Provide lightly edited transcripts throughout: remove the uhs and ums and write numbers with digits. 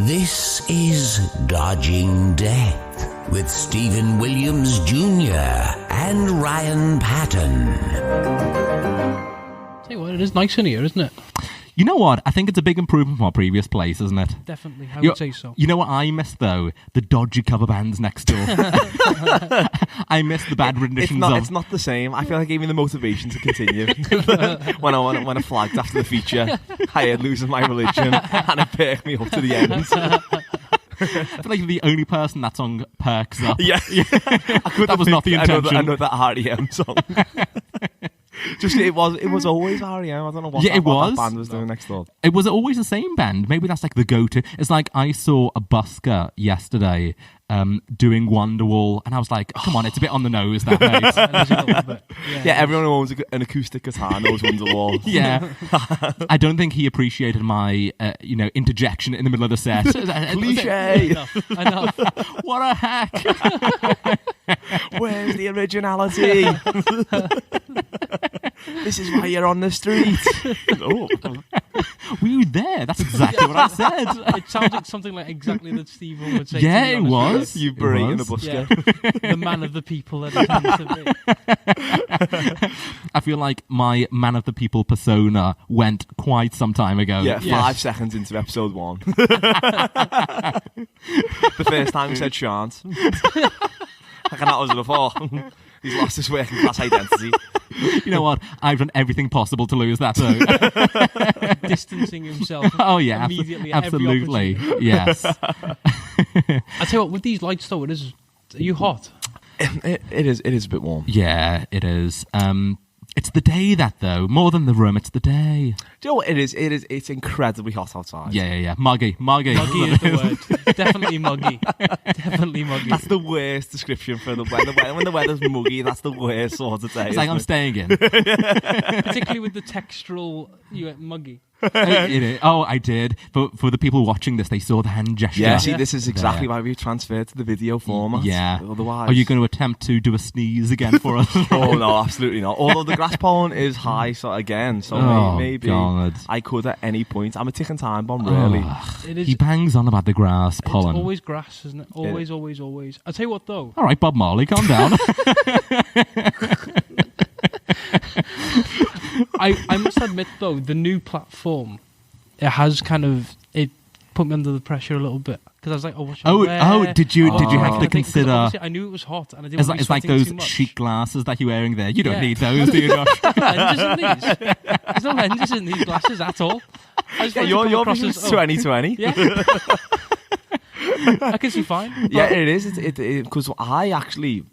This is Dodging Death with Stephen Williams Jr. and Ryan Patton. Tell you what, it is nice in here, isn't it? You know what? I think it's a big improvement from our previous place, isn't it? Definitely, I would say so. You know what I miss, though? The dodgy cover bands next door. I miss the bad renditions of... It's not the same. I feel like it gave me the motivation to continue. when I flagged after the feature, I had losing my religion, and it perked me up to the end. I feel like you're the only person that song perks up. Yeah. That was not the intention. Another R.E.M. song. Just it was always R.E.M. I don't know what that band was doing next door. It was always the same band. Maybe that's like the go-to. It's like I saw a busker yesterday doing Wonderwall, and I was like, come on, it's a bit on the nose, that mate. Yeah, everyone who owns an acoustic guitar knows Wonderwall. Yeah. I don't think he appreciated my interjection in the middle of the set. Cliche. Enough. What a hack. Where's the originality? This is why you're on the street. Oh. Were you there? That's exactly what I said. It sounds like something like exactly that Stephen would say. Yeah, it was. You berating a busker. Yeah. The man of the people that he tends to be. I feel like my man of the people persona went quite some time ago. Yeah, 5 seconds into episode 1. The first time he said shan't. Like that was before. He's lost his working class identity. You know what? I've done everything possible to lose that, though. Distancing himself. Oh, yeah. Immediately Absolutely. Yes. I tell you what, with these lights, though, are you hot? It is a bit warm. Yeah, it is. It's the day though. More than the room, it's the day. Do you know what it is? It's incredibly hot outside. Yeah. Muggy. Muggy is the word. Definitely muggy. Definitely muggy. That's the worst description for the weather. When the weather's muggy, that's the worst sort of day. It's like I'm staying in. Particularly with the textural, you went muggy. I did. But for the people watching this, they saw the hand gesture. Yeah, see, this is exactly why we transferred to the video format. Yeah. Otherwise, are you going to attempt to do a sneeze again for us? Oh no, absolutely not. Although the grass pollen is high, maybe God. I could at any point. I'm a ticking time bomb, really. It is, he bangs on about the grass pollen. It's always grass, isn't it? Always. I'll tell you what, though. All right, Bob Marley, calm down. I must admit, though, the new platform, it put me under the pressure a little bit. Because I was like, what should I wear? Did you have to consider... I knew it was hot, and I didn't want to be It's like sweating those too much. chic glasses that you're wearing there. You don't need those, do you, Josh? Lenses in these. There's no lenses in these glasses at all. Your vision's 20/20. Yeah. I can see fine. Yeah, it is. Because I actually...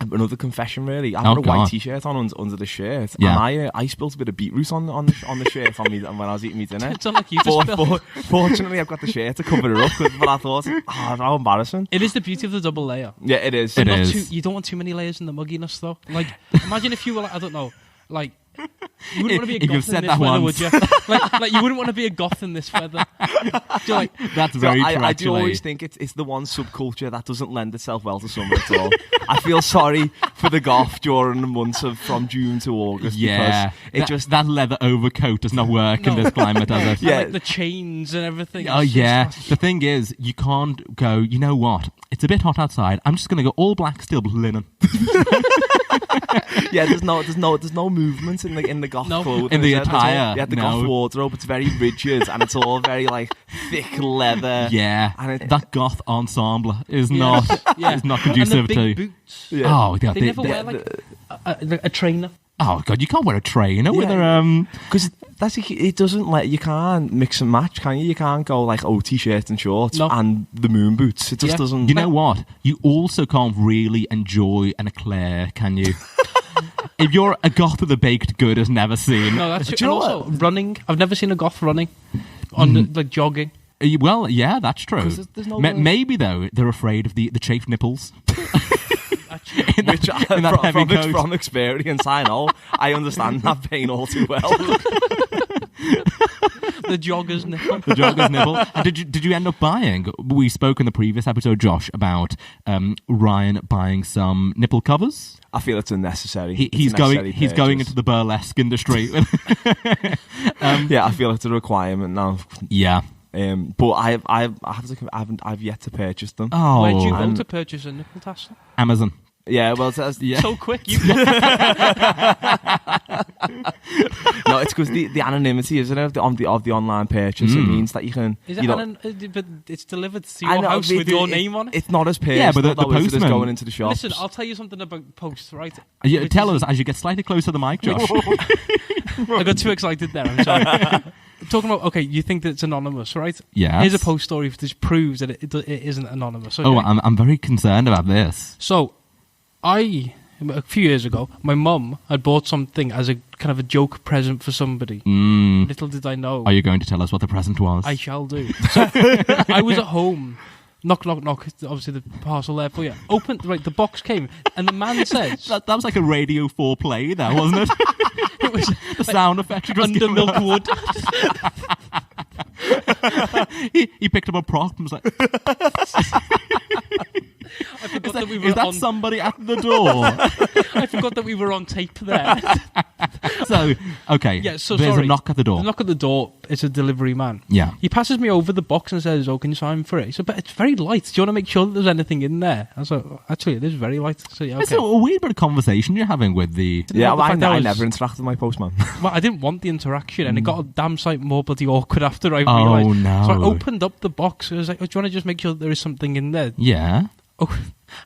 Another confession, really. I had a white t-shirt on under the shirt, and I spilled a bit of beetroot on the shirt when I was eating my dinner. It's not like you just spilled. Fortunately, I've got the shirt to cover it up, but I thought, how embarrassing. It is the beauty of the double layer. Yeah, it is. But you don't want too many layers in the mugginess, though. Like, imagine if you were like, I don't know, like... You wouldn't want to be a goth in this weather, would you? like you wouldn't want to be a goth in this weather. That's very true, I do always think it's the one subculture that doesn't lend itself well to summer at all. I feel sorry for the goth during the months from June to August. Yeah, that leather overcoat does not work in this climate, does it? Yeah, like the chains and everything. Oh yeah. The thing is, you can't go. You know what? It's a bit hot outside. I'm just going to go all black, still linen. Yeah, there's no movement in the goth clothing. In the attire. The goth wardrobe, it's very rigid and it's all very like thick leather. Yeah, and that goth ensemble is not conducive and the big boots. Yeah. Oh, yeah, they never wear like a trainer. Oh god, you can't wear a trainer with because it doesn't you can't mix and match, can you? You can't go like t-shirt and shorts and the moon boots. It just doesn't. You know what? You also can't really enjoy an eclair, can you? If you're a goth with a baked good has never seen. No, that's true. And also running. I've never seen a goth running on like jogging. Well, yeah, that's true. There's no maybe though they're afraid of the chafed nipples. From experience, I know. I understand that pain all too well. The jogger's nipple. The jogger's nipple. And did you end up buying? We spoke in the previous episode, Josh, about Ryan buying some nipple covers. I feel it's unnecessary. He's going into the burlesque industry. Yeah, I feel it's a requirement now. Yeah. But I've yet to purchase them. Oh, where'd you go to purchase a nipple tassel? Amazon. Yeah, well, yeah. So quick. You No, it's because the anonymity, isn't it, of the online purchase? It means that you can. Is it but it's delivered to your house with your name on it. It's not as personal. Yeah, but the postman is going into the shops. Listen, I'll tell you something about posts, right? Tell us as you get slightly closer to the mic, Josh. I got too excited there. I'm sorry. Talking about, okay, you think that it's anonymous, right? Yeah. Here's a post story that proves that it isn't anonymous. Okay? Oh, I'm very concerned about this. So, a few years ago, my mum had bought something as a kind of a joke present for somebody. Little did I know. Are you going to tell us what the present was? I shall do. So, I was at home. Knock, knock, knock. Obviously, the parcel there for you. Opened, right, the box came, and the man says... that was like a Radio 4 play there, wasn't it? It was the sound effect. under Milkwood. he picked up a prop and was like... I forgot that we were is that on... somebody at the door? I forgot that we were on tape there. So, okay, Yeah, so there's sorry. a knock at the door. The knock at the door, it's a delivery man. Yeah. He passes me over the box and says, "Oh, can you sign for it?" So, but it's very light. Do you want to make sure that there's anything in there? I was like, actually, it is very light. So, yeah, okay. It's a weird bit of conversation you're having with the... Yeah, The fact that I never interact with my postman. Well, I didn't want the interaction, and it got a damn sight more bloody awkward after I Oh, realised. no. So I opened up the box. I was like, "Oh, do you want to just make sure that there is something in there?" Yeah. Oh,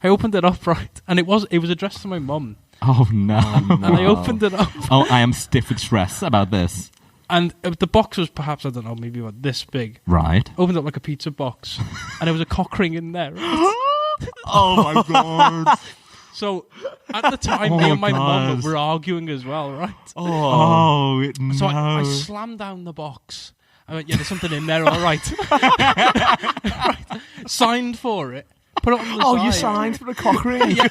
I opened it up, right, and it was addressed to my mum. Oh, no. And I opened it up. Oh, I am stiff with stress about this. And the box was perhaps, I don't know, maybe about this big. Right. Opened up like a pizza box. And there was a cock ring in there. Right? Oh, my God. So, at the time, me and my mum were arguing as well, right? Oh, no. So I slammed down the box. I went, yeah, there's something in there, all right. Right. Signed for it. Put it on the side. You signed for a cock ring? Yeah,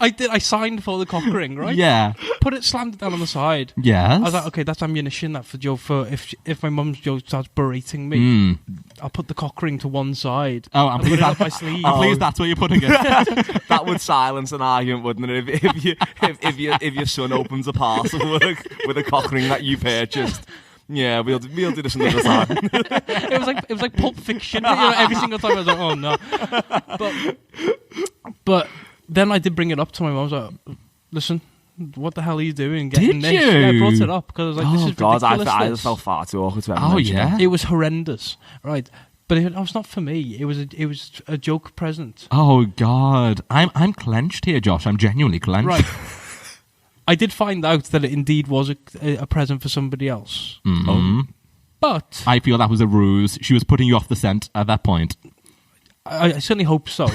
I did. I signed for the cock ring, right? Yeah. Put it, slammed it down on the side. Yes. I was like, okay, that's ammunition. That for Joe. For if my mum's Joe starts berating me, I'll put the cock ring to one side. Oh, I'm put pleased it up my sleeve. I'm pleased that's where you're putting it. That would silence an argument, wouldn't it? If your son opens a parcel with a cock ring that you purchased. Yeah, we'll do this another time. It was like Pulp Fiction. Every single time I was like, oh no. But then I did bring it up to my mum. I was like, listen, what the hell are you doing? Getting Did this? you? Yeah, I brought it up because I was like, this is ridiculous. I just felt far too awkward to Oh, yeah? It was horrendous, right? But it was not for me. It was a joke present. Oh, God. I'm clenched here, Josh. I'm genuinely clenched. Right. I did find out that it indeed was a present for somebody else. Mm-hmm. But I feel that was a ruse. She was putting you off the scent at that point. I certainly hope so.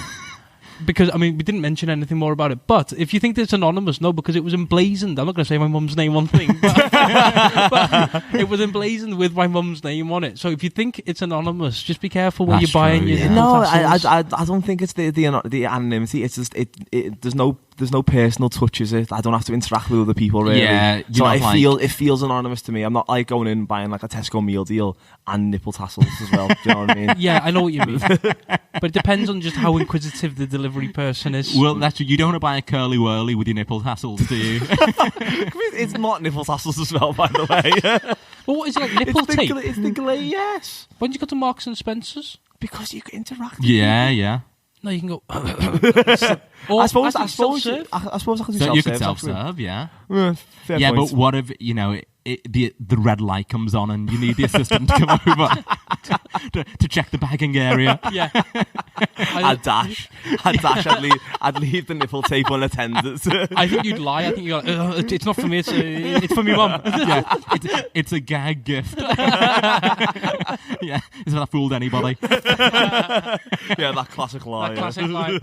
Because, I mean, we didn't mention anything more about it. But if you think that it's anonymous, no, because it was emblazoned. I'm not going to say my mum's name on thing. But it was emblazoned with my mum's name on it. So if you think it's anonymous, just be careful when That's you're buying true, your yeah. No, tassels. I don't think it's the anonymity. It's just there's no personal touch, is it? I don't have to interact with other people, really. Yeah, so it feels anonymous to me. I'm not like going in and buying like a Tesco meal deal and nipple tassels as well. Do you know what I mean? Yeah, I know what you mean. But it depends on just how inquisitive the delivery person is. Well, that's you don't want to buy a curly whirly with your nipple tassels, do you? It's not nipple tassels as well, by the way. Well, what is it, like nipple tape? It's the glare, yes. When did you go to Marks and Spencer's? Because you can interact. Yeah. No, you can go... I suppose I can do So self-serve. you could self-serve, yeah. Fair Yeah, point. but what if, the red light comes on and you need the assistant to come over to check the bagging area? Yeah. I'd dash. I'd leave the nipple tape unattended. I think you'd lie. I think you're like, it's not for me, it's for me mum. Yeah, it's a gag gift. Yeah, is that fooled anybody? Yeah, that classic lie. That classic lie.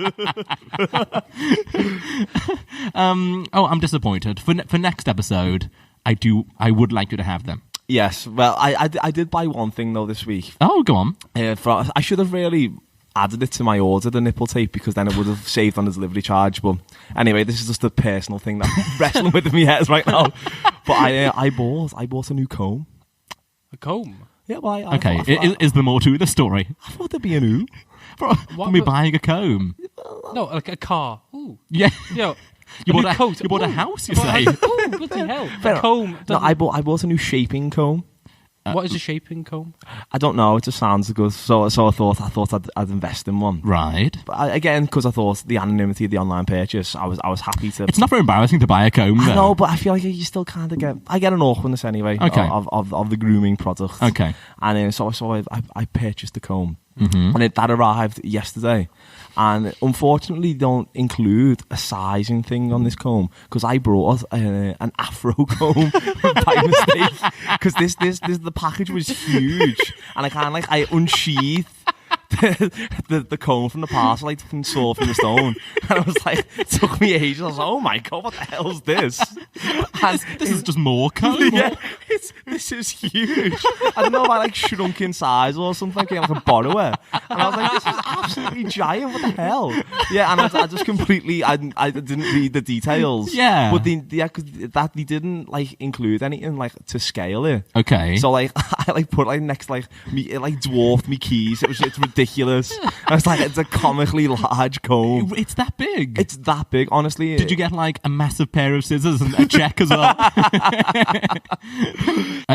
I'm disappointed. For next episode, I would like you to have them. Yes. Well, I did buy one thing though this week. Oh, go on. I should have really added it to my order, the nipple tape, because then it would have saved on the delivery charge. But anyway, this is just a personal thing that I'm wrestling with in my head right now. But I bought a new comb. A comb? Yeah, well, Okay, is there more to the story? I thought there'd be a new. From me buying a comb. No, like a car. Ooh. Yeah. You You know, bought a house, you say? Ooh, bloody hell. A comb. No, I bought a new shaping comb. What is a shaping comb? I don't know. It just sounds good. So I thought I'd invest in one. Right. But again, because I thought the anonymity of the online purchase, I was happy to. It's not very embarrassing to buy a comb, though. No, but I feel like you still kind of get. I get an awkwardness anyway. Okay. Of the grooming product. Okay. And so I purchased the comb, Mm-hmm. and that arrived yesterday. And unfortunately, they don't include a sizing thing on this comb because I brought an Afro comb by mistake. Because this the package was huge, and I unsheathed the comb from the parcel, like fucking sword from the stone, and I was like, it took me ages. I was like, oh my god, what the hell's this? And This is just more comb. yeah, this is huge. I don't know if I like shrunk in size or something. Like I could borrow it, and I was like, this is absolutely giant. What the hell? Yeah, and I just completely I didn't read the details. Yeah. but they didn't like include anything like to scale it. Okay. So like I like put like next like me, it like dwarfed me keys. It's ridiculous. I was like, it's a comically large comb. It's that big. It's that big, honestly. Did you get like a massive pair of scissors and a check as well?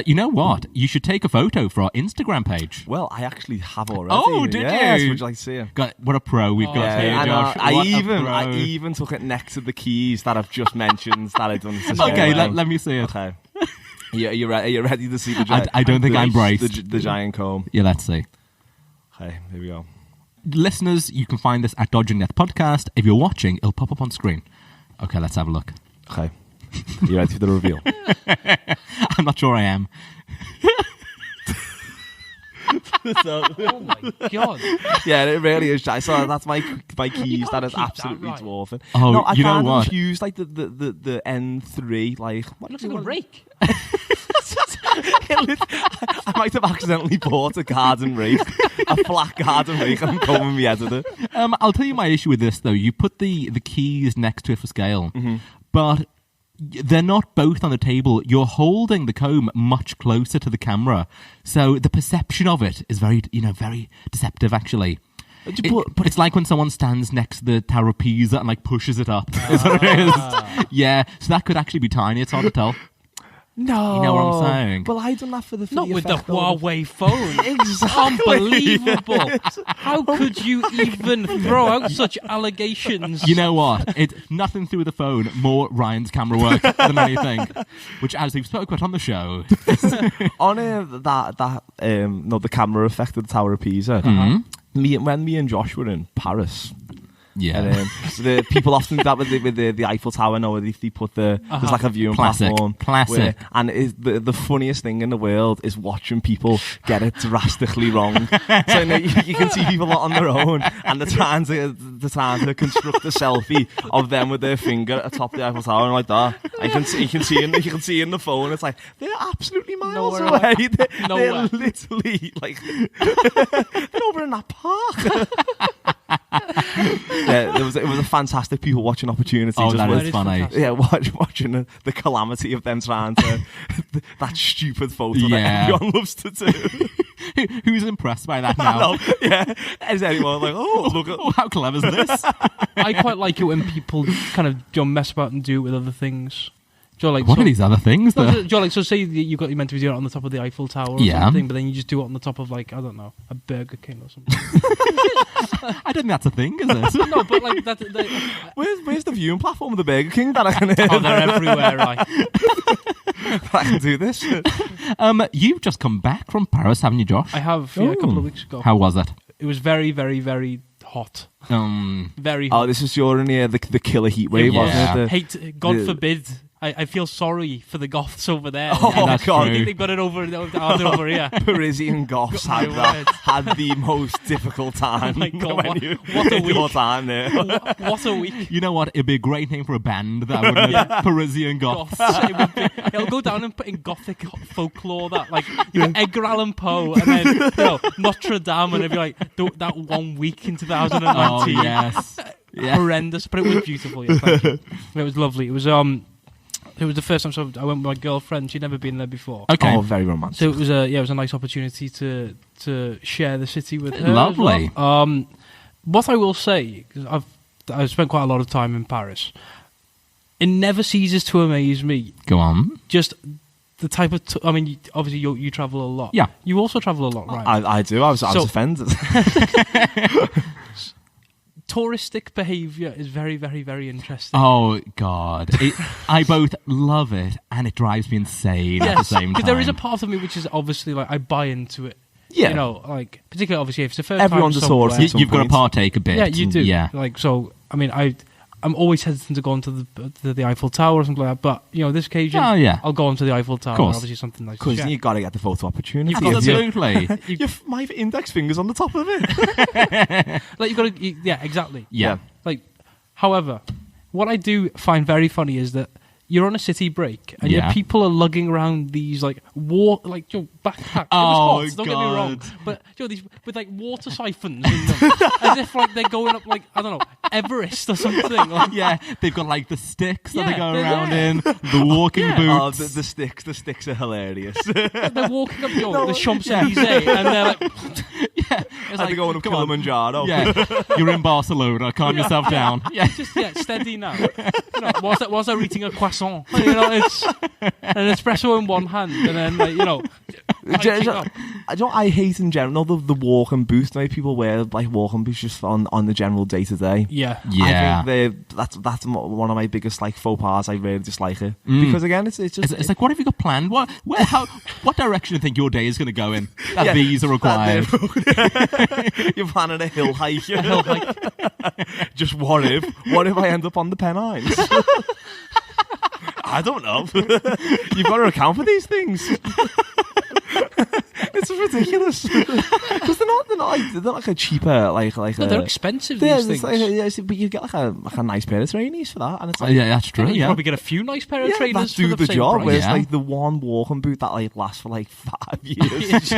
You know what? You should take a photo for our Instagram page. Well, I actually have already. Oh, did yes, you? Would you like to see it? What a pro we've got Yeah, here, and Josh. I What a pro. even took it next to the keys that I've just mentioned that I've done. To Okay, scale. let me see it. Okay. Yeah, are you ready to see the giant? I don't think I'm braced. The giant comb. Yeah, let's see. Okay, here we go. Listeners, you can find this at Dodging Death Podcast. If you're watching, it'll pop up on screen. Okay, let's have a look. Okay, you ready for the reveal? I'm not sure I am. Oh my god! Yeah, it really is. So that's my keys. can't that is keep that absolutely right. dwarfing. Oh, no, I you know kind what? of used like the N3 like. What Looks like a rake. I might have accidentally bought a garden rake, a flat garden rake, and I'm combing my head with it. I'll tell you my issue with this, though. You put the keys next to it for scale, but they're not both on the table. You're holding the comb much closer to the camera, so the perception of it is very deceptive, actually. But it's like when someone stands next to the Tower of Pisa and like pushes it up. Is what it is. Yeah, so that could actually be tiny. It's hard to tell. No, You know what I'm saying? Well, I done that for the Not with the effect of- Huawei phone. Exactly. Unbelievable. How could you even throw out such allegations? You know what? It's nothing to do with the phone, more Ryan's camera work than anything. Which, as we've spoken about on the show, On the camera effect of the Tower of Pisa. When me and Josh were in Paris. yeah. And so the people often do that with the Eiffel Tower. Know they put there's like a viewing platform. Classic. And the funniest thing in the world is watching people get it drastically wrong. So you can see people on their own, and they're trying to construct a selfie of them with their finger atop the Eiffel Tower and like that. And you can see in the phone. It's like they're absolutely miles Nowhere away. away. They're Nowhere. literally like they're over in that park. Yeah, it was a fantastic people watching opportunity. Oh, just that with- is funny. fantastic. Yeah, watching the calamity of them trying to that stupid photo Yeah. that everyone loves to do. Who's impressed by that I now? know, yeah. Is anyone like, oh, look at Oh, how clever is this? I quite like it when people kind of mess about and do it with other things. Do you know, like, What so, are these other things? No, That... do you know, like, so say you're meant to be doing it on the top of the Eiffel Tower or Yeah. something, but then you just do it on the top of, like, I don't know, a Burger King or something. I don't think that's a thing, is it? No, but like that. where's the viewing platform of the Burger King that I can Oh, they're everywhere, right? I can do this? You've just come back from Paris, haven't you, Josh? I have a couple of weeks ago. How was it? It was very, very, very hot. Very hot. Oh, this is during the killer heat wave, Yeah. wasn't it? Hate, God forbid. I feel sorry for the goths over there. Oh, Yeah, that's God. I true. think they've got it over here. Parisian goths My word. had the most difficult time. Oh my God, when what- you- what a week. your time there. What a week. You know what? It'd be a great name for a band, that wouldn't it? Parisian Goths. It'll go down in gothic folklore that, like, you got Edgar Allan Poe and then Notre Dame, and it'd be like that 1 week in 2019. Oh, yes. Yeah. Horrendous, but it was beautiful. Yeah, thank you. It was lovely. It was the first time. So I went with my girlfriend. She'd never been there before. Okay. Oh, very romantic. So it was a nice opportunity to share the city with her. Lovely. As well. What I will say, 'cause I've spent quite a lot of time in Paris. It never ceases to amaze me Go on. just the type of I mean, obviously you travel a lot. Yeah. You also travel a lot, right? I do. I was offended. Touristic behaviour is very, very, very interesting. Oh God! I both love it and it drives me insane at the same time. Because there is a part of me which is obviously like I buy into it. Yeah. You know, like particularly obviously if it's the first Everyone's time a tourist somewhere- at some You've got to point. partake a bit. Yeah, you do. Yeah. Like so. I mean, I'm always hesitant to go onto the Eiffel Tower or something like that. But you know, this occasion, Oh, yeah. I'll go onto the Eiffel Tower. Course. Obviously, something nice. Because to you got to get the photo opportunity. You've got Absolutely. My index finger's on the top of it. like you've got to. Yeah, exactly. Yeah. Like, however, what I do find very funny is that you're on a city break and your Yeah. people are lugging around these like backpacks. Oh, it was hot, don't get me wrong, God. but these with like water siphons in them, as if like they're going up like I don't know Everest or something. Like, Yeah, they've got like the sticks that Yeah, they go they're around there. in, the walking Yeah. boots. The sticks are hilarious. they're walking up the Champs Elysees and they're like, It's Had to go on up Kilimanjaro. Yeah, you're in Barcelona. Calm yourself down. Yeah, just steady now. You know, whilst they're eating a croissant, you know, it's an espresso in one hand and then like, you know. hiking up. I hate in general the walking boots. Now people wear like walking boots just on the general day to day. Yeah. yeah. I think that's one of my biggest like faux pas. I really dislike it because again, it's just It's like, what have you got planned? What direction do you think your day is going to go in? That these are required. You're planning a hill hike. A hill hike. Just what if I end up on the Pennines? I don't know. You've got to account for these things. It's ridiculous because they're not like a cheaper like No, they're expensive. yeah, These things. but you get like a nice pair of trainees for that, and it's like Yeah, that's true. You Yeah. probably get a few nice pair of that trainers do for the the same job. price. Whereas Yeah. like the one walking boot that like lasts for like 5 years,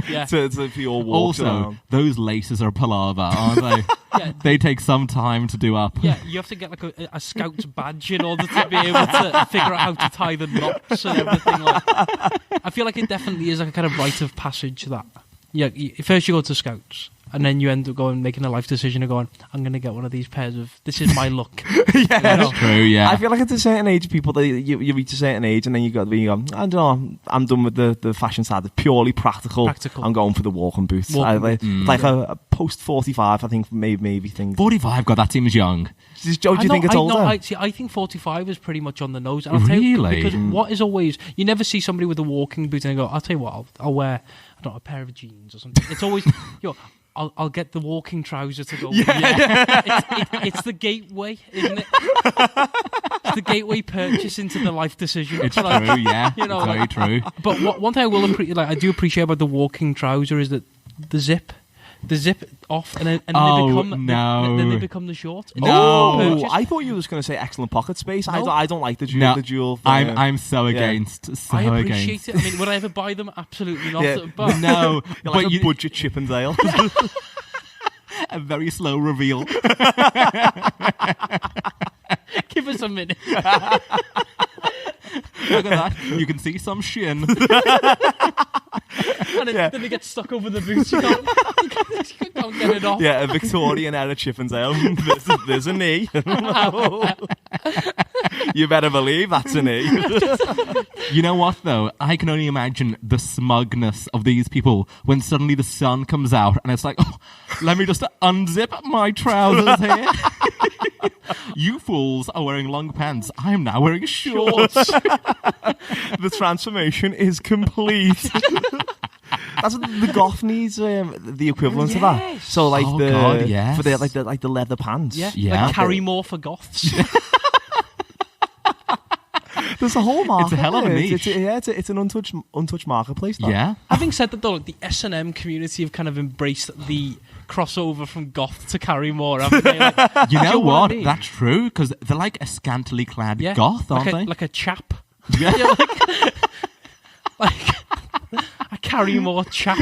Yeah. to for your walks Also, around. those laces are palaver, aren't they? Yeah. They take some time to do up. Yeah, you have to get like a scout's badge in order to be able to figure out how to tie the knots and everything like that. I feel like it definitely is like a kind of rite of passage that, first you go to scouts and then you end up making a life decision of going, I'm going to get one of these pairs of, this is my look. Yeah, That's true, yeah. I feel like at a certain age, people that you reach a certain age, and then you go, I don't know, I'm done with the fashion side. It's purely practical. I'm going for the walking boots. Like a post 45, I think maybe things. 45, God, that seems young. Do you think it's older? I think 45 is pretty much on the nose. And I'll tell you, Really? because what is always, you never see somebody with a walking boot and go, I'll tell you what, I'll wear, I don't know, a pair of jeans or something. It's always, I'll get the walking trouser to go. It's the gateway, isn't it? It's the gateway purchase into the life decision. It's like, true, yeah. you know, It's very like- true. But one thing I do appreciate about the walking trouser is that the zip off and then they become the short. It's No. a purchase. I thought you were just going to say excellent pocket space. No. I don't like the dual. No, The dual I'm so yeah. against. So I against. appreciate it. I mean, would I ever buy them? Absolutely not. Yeah. But No, You're like but a budget Chippendale. a very slow reveal. give us a minute. Look at that. You can see some shin. And then they get stuck over the boots. You can't get it off. Yeah, a Victorian era Chippendale. There's a knee. You better believe that's a knee. You know what, though? I can only imagine the smugness of these people when suddenly the sun comes out and it's like, oh, let me just unzip my trousers here. You fools are wearing long pants. I am now wearing shorts. The transformation is complete. That's what the goth needs the equivalent of that. So like Oh, the God, yes. for the like the leather pants. Yeah. Like carry more for goths. There's a whole market. It's a hell of a there. niche. It's an untouched marketplace. That. Yeah. Having said that, though, like, the S&M community have kind of embraced the crossover from goth to carry more, haven't they? Like, You know know what I what? mean? That's true, because they're like a scantily clad yeah, goth, aren't like they? like a chap. Yeah. Yeah, like a carry more chap.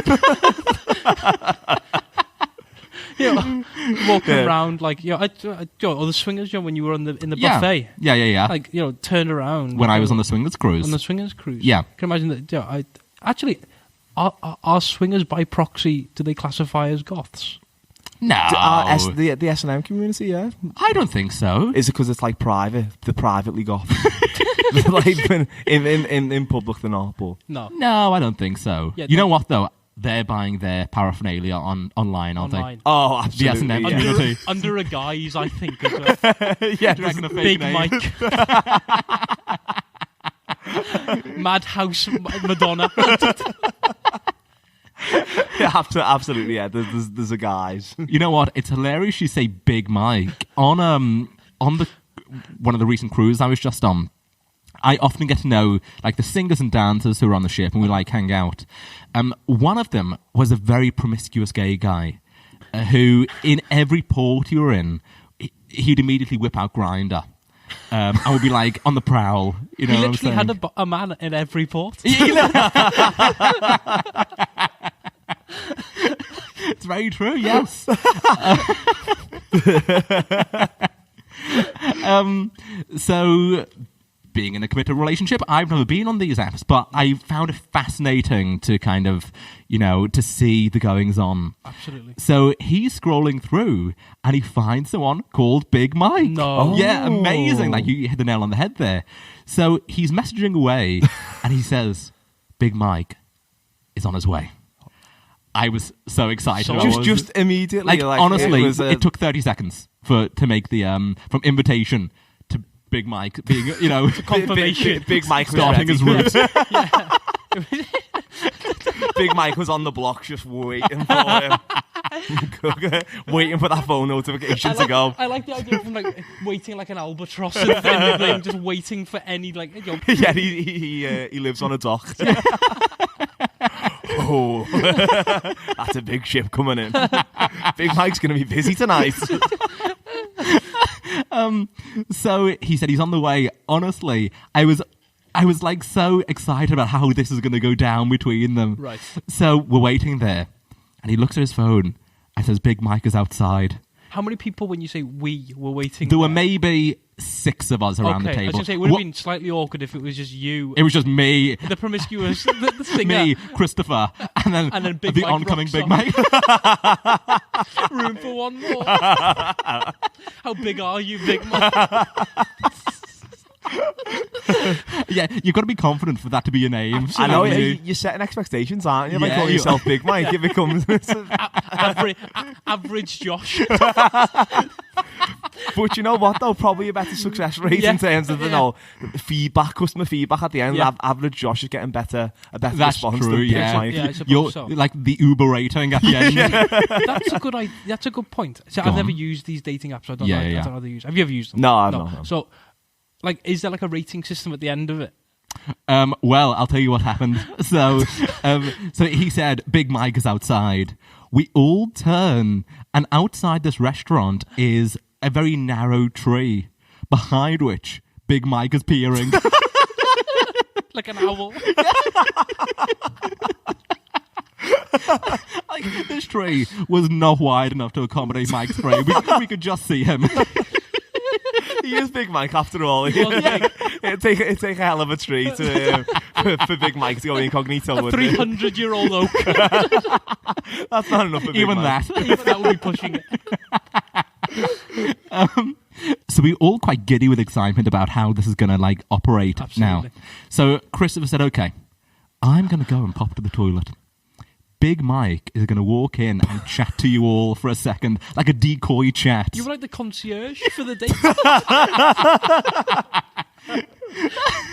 Walking around like or the swingers, when you were in the buffet, Yeah. like turn around When I was on the swingers cruise. on the swingers cruise. Yeah. Can you imagine that? Actually, are swingers by proxy? Do they classify as goths? No. The S&M community, yeah. I don't think so. Is it because it's like private? They're privately goth. Like in public they're not, but No, I don't think so. Yeah, you know what though? They're buying their paraphernalia online, aren't Online. oh, absolutely. The S&M yeah. community. Under a guise, I think, as well. Yeah, Do you reckon a fake Big name? Mike. Madhouse Madonna. yeah, absolutely. Yeah, there's a guys. You know what? It's hilarious you say Big Mike. On the one of the recent cruises I was just on, I often get to know like the singers and dancers who are on the ship, and we like hang out. One of them was a very promiscuous gay guy who, in every port you were in, he'd immediately whip out Grindr. And would be like on the prowl. You know, He what I'm literally saying? had a man in every port. It's very true. Yes. So, being in a committed relationship, I've never been on these apps, but I found it fascinating to kind of, to see the goings on. Absolutely. So he's scrolling through and he finds someone called Big Mike. No. Yeah, amazing. Like you hit the nail on the head there. So he's messaging away and he says, Big Mike is on his way. I was so excited. Just immediately. Like honestly, it took 30 seconds to make the from invitation to Big Mike being, Confirmation. Big Mike was starting his route. Big Mike was on the block just waiting for him. Waiting for that phone notification to go. I like the idea of him like waiting like an albatross in the thing, just waiting for any like. Yeah, he lives on a dock. Oh, that's a big ship coming in. Big Mike's going to be busy tonight. So he said he's on the way. Honestly, I was like so excited about how this is going to go down between them. Right. So we're waiting there, and he looks at his phone and says, "Big Mike is outside." How many people, when you say we were waiting? There were maybe 6 of us around the I was table. going to say, it would have been slightly awkward if it was just you. It was just me, The promiscuous, the singer. me, Christopher, and then Big the Mike oncoming rocks Big on. Mike. Room for one more. How big are you, Big Mike? Yeah, you've got to be confident for that to be your name. I know, You- you're setting expectations, aren't you? By Yeah, calling you- yourself Big Mike, it becomes... Average Josh. But you know what, though? Probably a better success rate Yeah. in terms of, feedback, customer feedback at the end. Yeah. Average Josh is getting a better That's response true, than Big yeah. Mike. Yeah, I suppose You're so. like the Uber rating at the end. That's a good point. So Go I've never on. used these dating apps. So I don't Yeah, know. yeah. I don't know how they use. Have you ever used them? No, I've not, no. So, like, is there like a rating system at the end of it? Well, I'll tell you what happened. So he said, Big Mike is outside. We all turn, and outside this restaurant is a very narrow tree, behind which Big Mike is peering. Like an owl. Like, this tree was not wide enough to accommodate Mike's frame. We could just see him. He is Big Mike after all. It'd take a hell of a tree for Big Mike to go incognito. A wouldn't it? 300-year-old oak. That's not enough for Big Even Mike. that. Even that would be pushing it. So we all quite giddy with excitement about how this is going to like operate now. Absolutely. So Christopher said, okay, I'm going to go and pop to the toilet. Big Mike is going to walk in and chat to you all for a second, like a decoy chat. You were like the concierge for the date.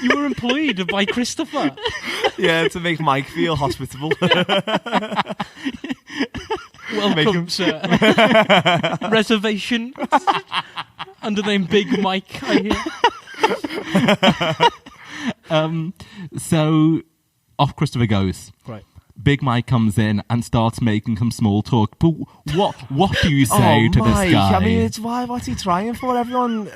You were employed by Christopher. Yeah, to make Mike feel hospitable. Welcome, sir. Reservation. Under the name Big Mike, I hear. So off Christopher goes. Right. Big Mike comes in and starts making some small talk. But what do you say to Mike, this guy? I mean, it's what's he trying for? Everyone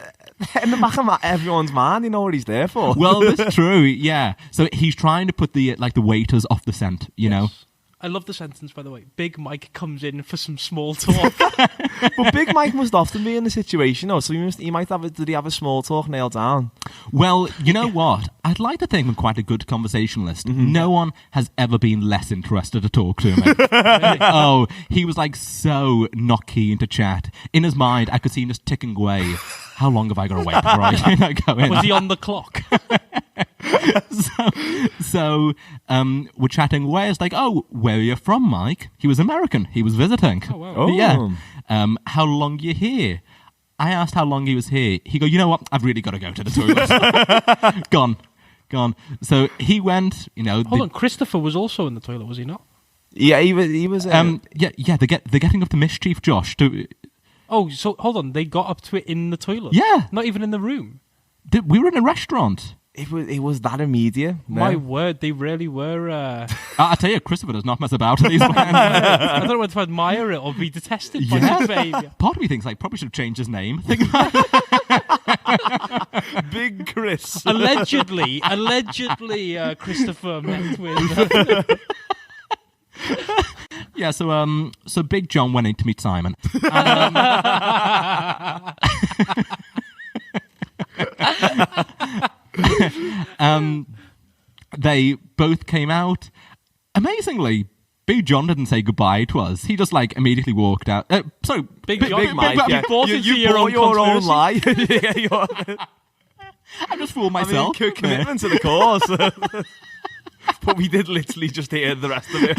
in the back of everyone's mind, you know what he's there for. Well, that's true, yeah. So he's trying to put the waiters off the scent, you know? I love the sentence, by the way. Big Mike comes in for some small talk. But Big Mike must often be in the situation, though. So did he have a small talk nailed down? Well, you know what? I'd like to think I'm quite a good conversationalist. No one has ever been less interested to talk to me. Oh, he was like so not keen to chat. In his mind, I could see him just ticking away. How long have I got to wait before I go in? Was he on the clock? So we're chatting away. It's like, oh, where are you from, Mike? He was American. He was visiting. Oh, wow. Oh. Yeah. How long you here? I asked how long he was here. He go, you know what? I've really got to go to the toilet. Gone. So he went, Hold on, Christopher was also in the toilet, was he not? Yeah, he was. yeah, they're getting up to mischief, Josh. Oh, so hold on, they got up to it in the toilet? Yeah. Not even in the room? We were in a restaurant. It was that immediate. No. My word, they really were... I tell you, Christopher does not mess about in these plans. I don't know whether to admire it or be detested by his behaviour. Part of me thinks like probably should have changed his name. Big Chris. Allegedly, Christopher met with... Yeah, so Big John went in to meet Simon. They both came out. Amazingly, Big John didn't say goodbye to us. He just like immediately walked out. Sorry, Big John, Big Mike. you bought into you your own lie. I just fooled myself. Commitment to the cause. But we did literally just hear the rest of it.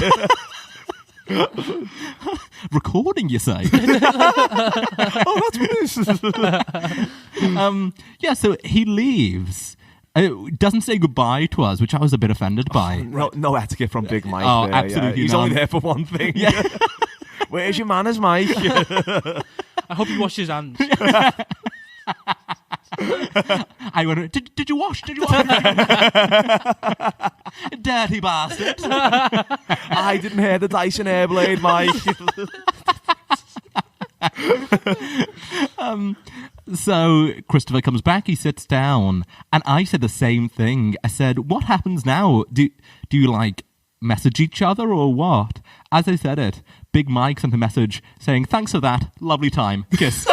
Recording, you say? Oh, that's what it is. Yeah, so he leaves. Doesn't say goodbye to us, which I was a bit offended by. No etiquette from Big Mike. Oh, there, absolutely He's none. only there for one thing. Yeah. Where's your manners, Mike? I hope he washed his hands. I went, did you wash? Did you wash? Dirty bastard. I didn't hear the Dyson Airblade, Mike. So Christopher comes back, he sits down, and I said the same thing. I said, what happens now? Do you like message each other or what? As I said it, Big Mike sent a message saying, thanks for that, lovely time, kiss.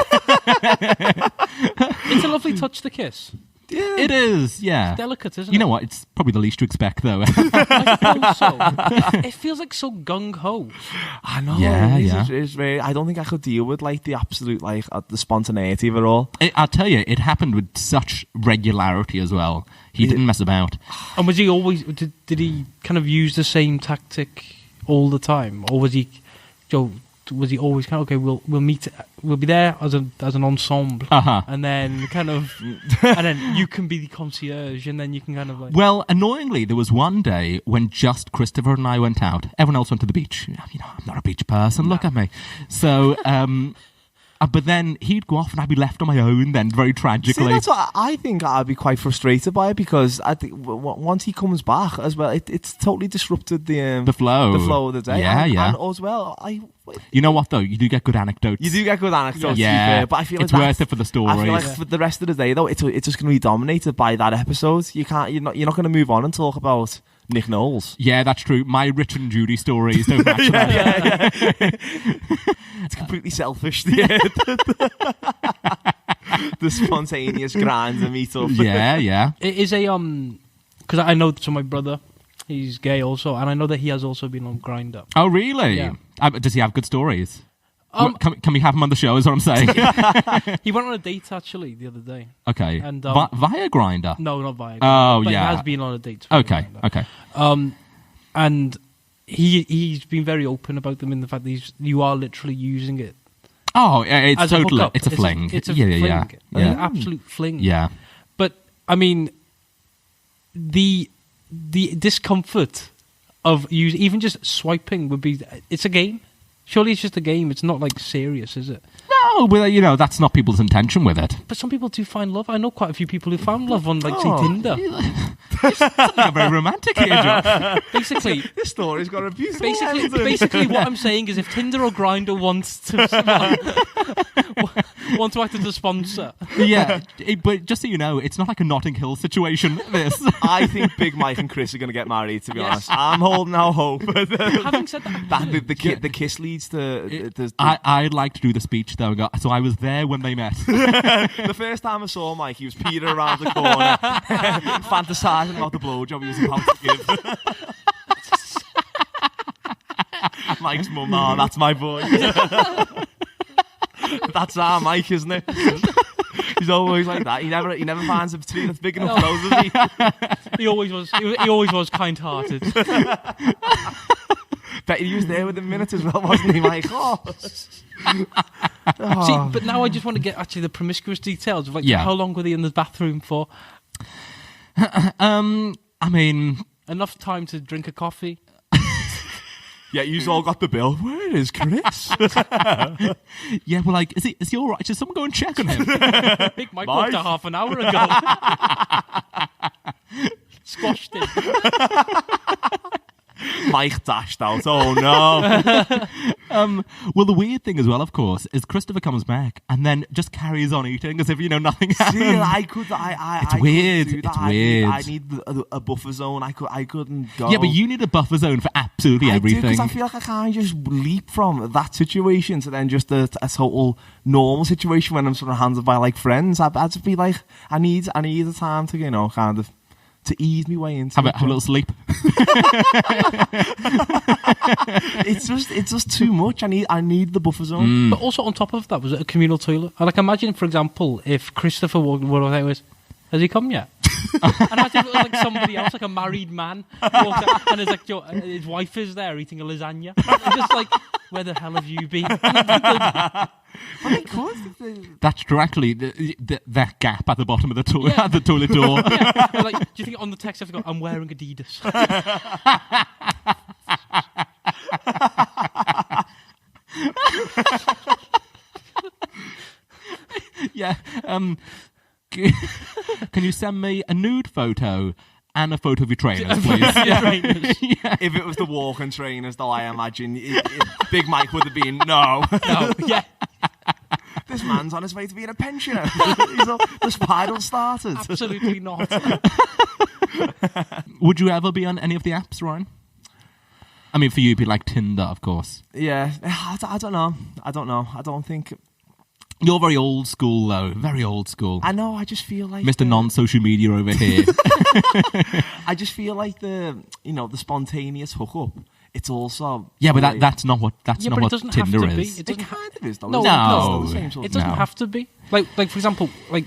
It's a lovely touch, the kiss. Yeah. It is, yeah. It's delicate, isn't it? You know what? It's probably the least to expect, though. I suppose so. It feels like so gung-ho. I know. Yeah, It's very, I don't think I could deal with like the absolute like the spontaneity of it all. I'll tell you, it happened with such regularity as well. He didn't mess about. And was he always... Did he kind of use the same tactic all the time? Or was he... Was he always kind of, okay, we'll meet, we'll be there as an ensemble, and then kind of, and then you can be the concierge, and then you can kind of like. Well, annoyingly, there was one day when just Christopher and I went out. Everyone else went to the beach. I'm not a beach person. Look at me. So, but then he'd go off and I'd be left on my own. Then, very tragically. See, that's what I think. I'd be quite frustrated by it because I think once he comes back as well, it's totally disrupted the flow of the day. Yeah, and as well, You know what though? You do get good anecdotes. You do get good anecdotes. Yeah, but I feel it's like worth it for the stories. I feel like for the rest of the day though, it's just going to be dominated by that episode. You're not going to move on and talk about Nick Knowles. Yeah, that's true. My Richard and Judy stories don't match that. Yeah. It's completely selfish. The spontaneous grinds and meet up. Yeah. It is a because I know my brother, he's gay also, and I know that he has also been on Grindr. Oh, really? Yeah. Does he have good stories? Can we have him on the show? Is what I'm saying. He went on a date actually the other day. Okay. And via Grindr. No, not via. Oh, but yeah. He has been on a date. Okay. And he's been very open about them in the fact that you are literally using it. Oh, it's as a totally. hookup. It's a fling. It's a fling. fling. An absolute fling. Yeah. But I mean, the discomfort of even just swiping would be. It's a game. Surely it's just a game. It's not like serious, is it? No, but that's not people's intention with it. But some people do find love. I know quite a few people who found love on, like, say, Tinder. Something very romantic here, Joe. Basically, This story's got a beautiful ending. basically, what I'm saying is, if Tinder or Grindr wants to, Want to act as a sponsor. Yeah, but just so you know, it's not like a Notting Hill situation, this. I think Big Mike and Chris are going to get married, to be Yes. honest. I'm holding out hope. Having said that, the kiss leads to... I'd like to do the speech, though. So I was there when they met. The first time I saw Mike, he was peering around the corner, fantasising about the blowjob he was about to give. Mike's mum, oh, that's my boy. That's our Mike, isn't it? He's always like that. He never finds a tree that's big enough, does he? he always was. He always was kind-hearted. Bet he was there within minutes as well, wasn't he, Mike? Oh. See, but now I just want to get actually the promiscuous details of like Yeah. how long were they in the bathroom for? I mean, Enough time to drink a coffee. Yeah, you've all got the bill. Where is Chris? yeah, well, like, is he all right? Should someone go and check on him? Big Mike walked a half an hour ago. Squashed him. Mike dashed out. Oh no. Well, the weird thing as well, of course, is Christopher comes back and then just carries on eating as if, nothing happened. See, It's weird. It's weird. I need a buffer zone. I couldn't go. Yeah, but you need a buffer zone for absolutely everything. Because I feel like I can't just leap from that situation to then just a total normal situation when I'm sort of handled by like friends. I'd just be like, I need the time to kind of to ease me way into it. Have a little sleep. It's just too much. I need the buffer zone. But also on top of that, was it a communal toilet? I like imagine, for example, if Christopher walked, has he come yet? And imagine if it was like somebody else, like a married man, walked out, and it's like his wife is there eating a lasagna. It's just like, where the hell have you been? That's true, actually. That gap at the bottom of the toilet, at the toilet door. Yeah. Like, do you think on the text I've got, I'm wearing Adidas? Yeah. Can you send me a nude photo and a photo of your trainers, please? Yeah. If it was the walking trainers, though, I imagine Big Mike would have been no. Yeah. This man's on his way to being a pensioner. The spiral started. Absolutely not. Would you ever be on any of the apps, Ryan? I mean, for you, it'd be like Tinder, of course. Yeah, I don't know. I don't think... You're very old school, though. Very old school. I know, I just feel like... Mr. Non-social media over here. I just feel like the spontaneous hookup, it's also... Yeah, but like, that's not what But it doesn't Tinder have to is. be. It kind of is, though. No, No. It doesn't have to be. Like for example, like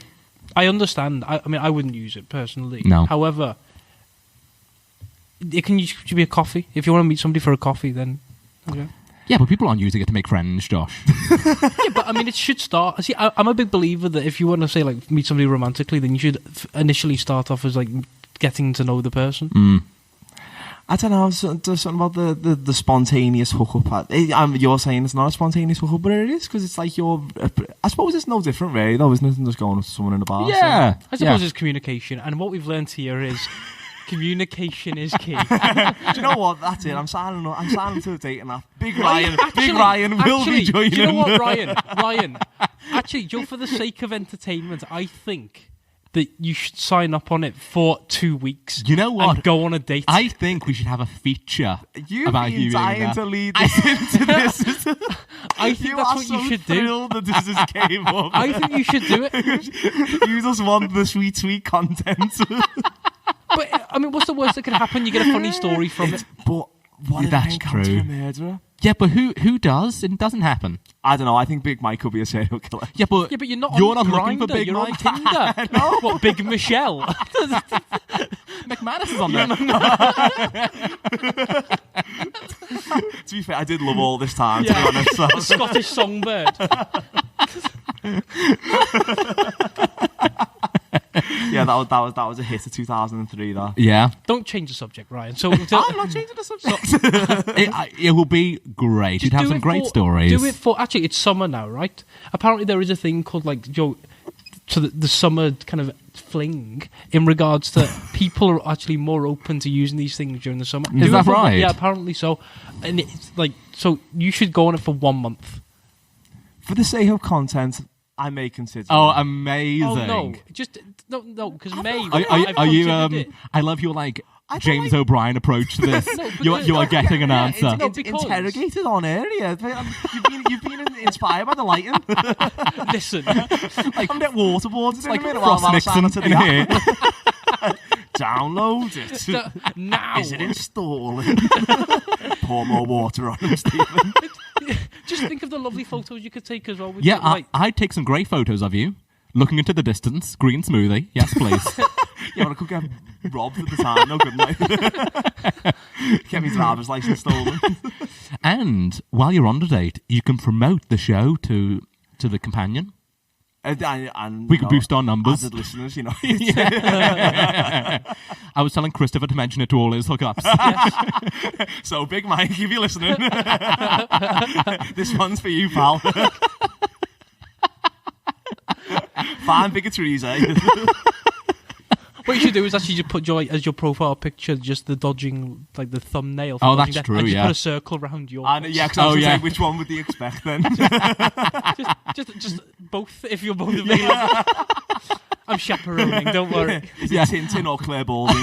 I understand. I mean, I wouldn't use it personally. No. However, it can usually be a coffee. If you want to meet somebody for a coffee, then okay. Yeah, but people aren't using it to make friends, Josh. Yeah, but I mean, it should start. See, I'm a big believer that if you want to say like meet somebody romantically, then you should initially start off as like getting to know the person. I don't know, there's something about the spontaneous hookup. You're saying it's not a spontaneous hookup, but it is, because it's like I suppose it's no different really, though, isn't it, than just going up to someone in a bar. Yeah. I suppose it's communication, and what we've learned here is communication is key. Do you know what? That's it. I'm signing to a dating app. Big Ryan will be joining. Do you know what, Ryan? Actually, Joe, for the sake of entertainment, I think that you should sign up on it for 2 weeks. You know what? And go on a date. I think we should have a feature You've about been you dying doing to that. lead this into this. I think that's what you should do. Thrilled that this just came up. I think you should do it. You just want the sweet content. But, I mean, what's the worst that could happen? You get a funny story from it. But what if That's it comes to true. a murderer? Yeah, but who does? It doesn't happen. I don't know. I think Big Mike could be a serial killer. Yeah, but You're not you're on not looking for Grindr, Big you're Mike. on Tinder. What, Big Michelle? McManus is on there. To be fair, I did love all this time, to be honest. So. The Scottish songbird. Yeah, that was a hit of 2003, though. Yeah. Don't change the subject, Ryan. So I'm not changing the subject. It will be great. You'd have some great stories. Do it for... Actually, it's summer now, right? Apparently there is a thing called, like, Joe... So the summer kind of fling in regards to people are actually more open to using these things during the summer. Is that right? Yeah, apparently so. And it's like, so you should go on it for 1 month. For the sake of content, I may consider. Oh, it. amazing. Oh no, just no, because May. Are I've you? considered it. I love your like I don't James like- O'Brien approach to this. No, you because- are getting an answer. No, because- Interrogated on area. You've been inspired by the lighting. Listen, Like, I'm getting waterboards in like a minute Frost while I'm signing Nixon to in the here. app. Download it. now. Is it installing? Pour more water on it, Stephen. Just think of the lovely photos you could take as well. With Yeah, the, like, I'd take some great photos of you. Looking into the distance, green smoothie. Yes, please. Yeah, but I could get robbed at the time, no, couldn't I? Get my driver's license stolen. And while you're on the date, you can promote the show to the companion. And We could boost our numbers. Added listeners, you know. I was telling Christopher to mention it to all his hookups. So, Big Mike, if you're listening, this one's for you, pal. Fine bigotries, eh? what you should do is actually just put your as your profile picture, just the dodging, like the thumbnail. For Oh, dodging that's death, true, and just yeah. put a circle around your. Yeah, because I was Oh, going to yeah. say, which one would they expect then? just both, if you're both available. I'm chaperoning. Don't worry. Is Yeah. it Tintin or Claire Balding?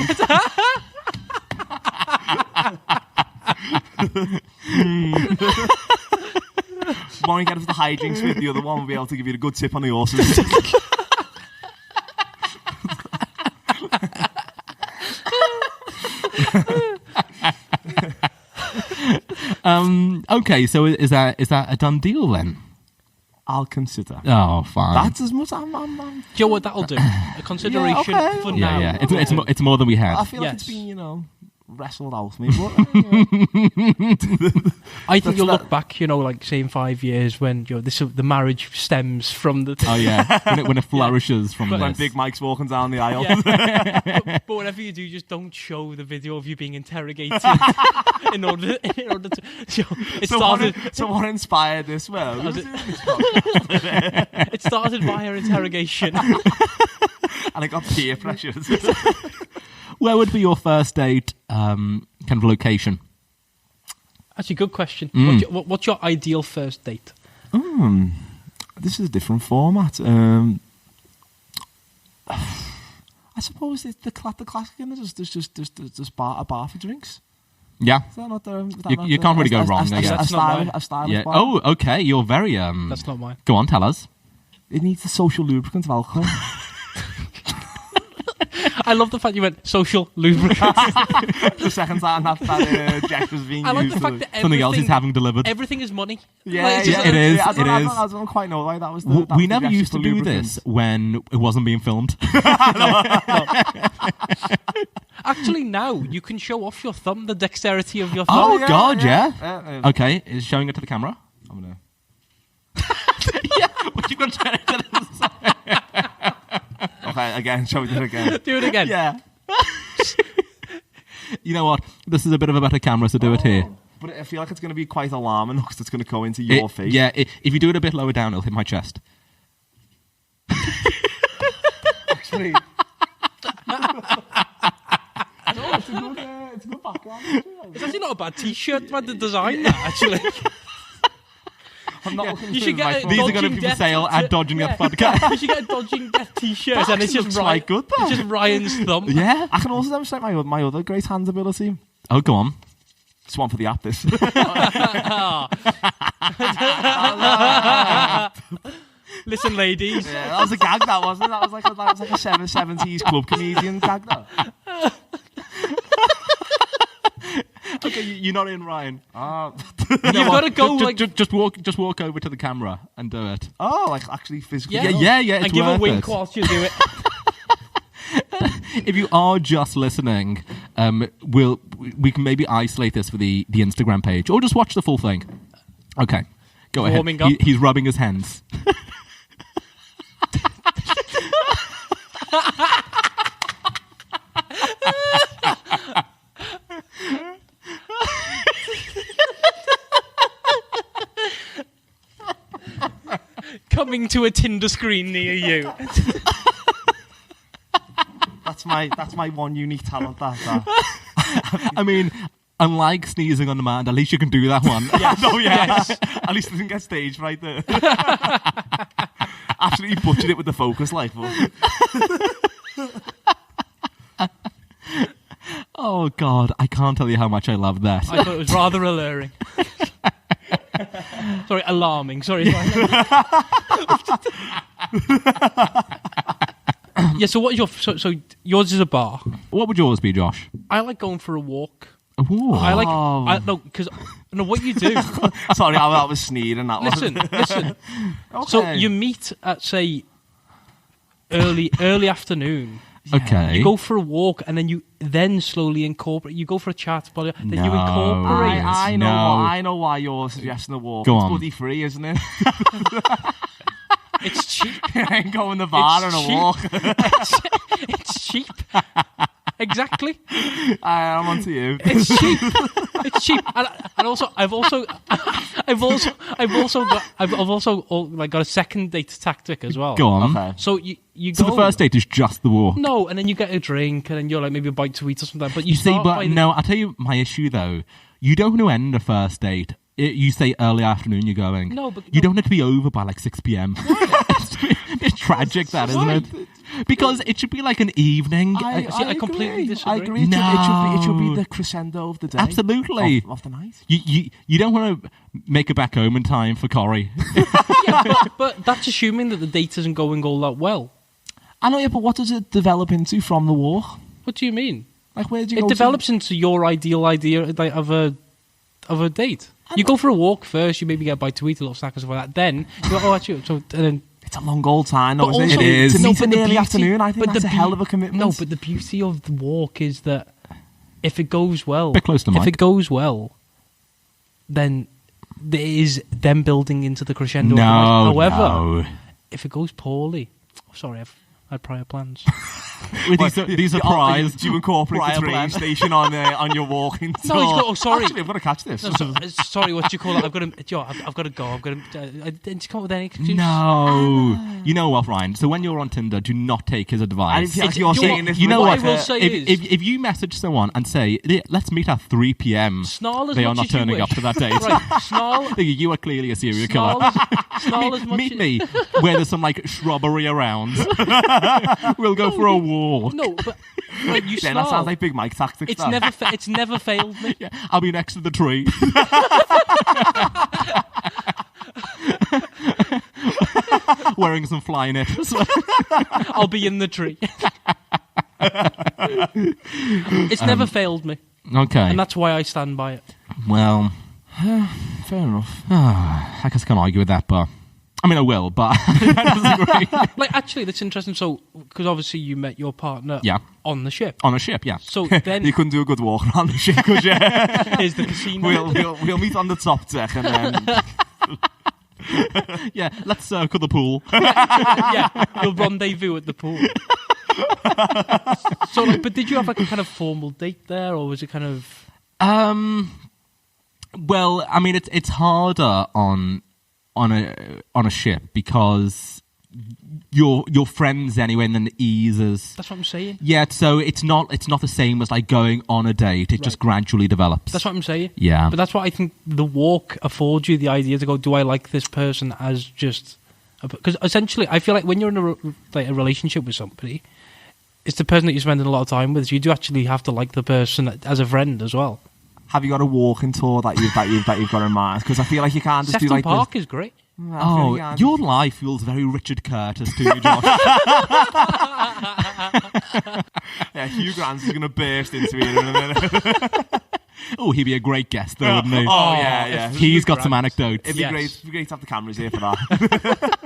One you get us the hijinks with, the other one will be able to give you a good tip on the horses. Okay, so is that a done deal then? I'll consider. Oh, fine. That's as much. I'm Do you know what that'll do? A consideration Yeah, okay. for yeah, now. yeah. It's more than we had. I feel like Yes. it's been, wrestled out of me. But, I think you'll that- look back, like say in 5 years when the marriage stems from the. Oh yeah, when it flourishes from But- when this. Big Mike's walking down the aisle. Yeah. but whatever you do, just don't show the video of you being interrogated in order to show. So what inspired this? Well, As it started via interrogation. and I got peer pressures. Where would be your first date kind of location? Actually, good question. Mm. What's your ideal first date? This is a different format. I suppose it's the classic. There's just a bar for drinks. Yeah, Is that not the? You can't really go wrong, I guess. That's not mine. A stylish yeah. bar. Oh, okay. You're very That's not mine. Go on, tell us. It needs a social lubricant of alcohol. I love the fact you went social lubricant. The second time that Jack was being I like used. the fact that Something else is having delivered. everything is money. Yeah, Like, yeah, it is, I it don't, is. I don't quite know why that was. We never used to do this when it wasn't being filmed. Actually, now you can show off your thumb, the dexterity of your thumb. Oh, yeah, God, yeah. yeah. Okay, is showing it to the camera? I'm gonna. Yeah. What you got to turn it to the side? Okay, again, show it again. Do it again. Yeah. You know what? This is a bit of a better camera, so do it here. But I feel like it's going to be quite alarming because it's going to go into your face. Yeah, if you do it a bit lower down, it'll hit my chest. Actually. No, it's a good background. It's actually not a bad T-shirt, man. The design, that, actually. I'm not looking You through should my get phone. These are going to Dodging be for Death sale at Dodging Death Podcast. You should get a dodging death T-shirt, and it's just looks quite good, though. It's just Ryan's thumb. Yeah. I can also demonstrate my other great hand ability. Oh, go on. It's one for the app, this. Listen, ladies. Yeah, that was a gag, that wasn't it? That was like a 70s club comedian gag, that. Okay, you're not in, Ryan. You've got to go like Just walk over to the camera and do it. Oh, like actually physically. Yeah. Yeah. It's and give a worth wink it. whilst you do it. If you are just listening, we can maybe isolate this for the Instagram page, or just watch the full thing. Okay, go ahead. Warming up. He's rubbing his hands. Coming to a Tinder screen near you. That's my one unique talent, that. I mean, unlike sneezing on demand, at least you can do that one. Yes. Oh, yeah. Yes. At least it doesn't get stage right there. Absolutely butchered it with the focus light. Oh God, I can't tell you how much I love that. I thought it was rather alluring. Sorry, alarming. Sorry. Yeah. So what? So yours is a bar. What would yours be, Josh? I like going for a walk. Ooh. I like because what you do. Sorry, I was sneering. That Listen. Okay. So you meet at say early afternoon. Okay. You go for a walk and then you slowly incorporate. You go for a chat, but then you No. incorporate. I know. No. I know why you're suggesting a walk. Go it's on. bloody free, isn't it? It's cheap. I ain't going to the bar It's and a cheap. walk. It's cheap. Exactly. I'm on to you. It's cheap. It's cheap. And also, I've also got a second date tactic as well. Go on. Okay. So you So go. the first date is just the walk. No, and then you get a drink, and then you're like maybe a bite to eat or something. But You see, start but by no, I'll tell you my issue though. You don't want to end a first date. You say early afternoon you're going. No, but you don't have to be over by like 6 p.m. It's tragic, that isn't Why? it? Because it should be like an evening. I completely disagree. I agree. No. It should be the crescendo of the day. Absolutely. Of the night. You don't want to make it back home in time for Corrie. Yeah, but that's assuming that the date isn't going all that well. I know, yeah, but what does it develop into from the walk? What do you mean? Like, where do you It go develops into your ideal idea like, of a date. You go for a walk first. You maybe get a bite to eat, a little snack or something like that. Then you go, oh, actually, so and then. It's a long old time, though, But isn't also- it? It is. To No, meet but in the the early beauty- afternoon, I think but that's the a hell beau- of a commitment. No, but the beauty of the walk is that if it goes well, Bit close to if Mike. it goes well, then there is them building into the crescendo. of the night. However, no. if it goes poorly, sorry, I've had prior plans. These are prize. Do you incorporate prior the train plan. station on your walking No, he's tour? got- oh, sorry. Actually, I've got to catch this. No, sorry, what do you call it? I've got to go. I've got to. Didn't you come up with any excuse? No. You know what, Ryan? So when you're on Tinder, do not take his I advice. feel like you're saying this. You know What what? I will say is- if you message someone and say, let's meet at 3 p.m., Snarl as they are much not as you turning wish. up to that date. Right, snarl. You are clearly a serial Snarl killer. snarl as much. Meet me where there's some like shrubbery around. We'll go for a walk. No, but like, you Then that snarl. sounds like Big Mike tactics. It's that. it's never failed me. Yeah, I'll be next to the tree. Wearing some fly nets. I'll be in the tree. It's never failed me, Okay. and that's why I stand by it. Well, Fair enough. I guess I can't argue with that, but I mean, I will, but I disagree. Like, actually, that's interesting. So, because obviously you met your partner Yeah. on the ship. On a ship, yeah. So then You couldn't do a good walk around the ship, could you? here's the casino. We'll meet on the top deck and then... Yeah, let's circle the pool. Yeah, you'll rendezvous at the pool. So, like, but did you have like a kind of formal date there, or was it kind of? Well, I mean, it's harder on a ship because you're friends anyway, and then it eases. That's what I'm saying. Yeah, so it's not the same as like going on a date. It just gradually develops. That's what I'm saying. Yeah. But that's what I think the walk affords you the idea to go, do I like this person as just... Because essentially, I feel like when you're in a relationship with somebody, it's the person that you're spending a lot of time with. So you do actually have to like the person as a friend as well. Have you got a walking tour that you've got in mind? Because I feel like you can't just do Sefton like Park is great. Oh, your life feels very Richard Curtis to you, Josh. Yeah, Hugh Grant's going to burst into it in a minute. Oh, he'd be a great guest, though, wouldn't he? Oh, yeah. He's got some anecdotes. It'd be Yes. great. It'd be great to have the cameras here for that.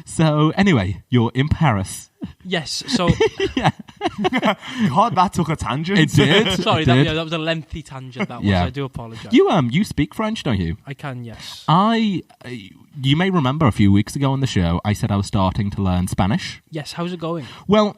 So, anyway, you're in Paris. Yes, so... God, that took a tangent. It did. Sorry, It did. that was a lengthy tangent, that was. Yeah. I do apologise. You speak French, don't you? I can, yes. You may remember a few weeks ago on the show, I said I was starting to learn Spanish. Yes, how's it going? Well,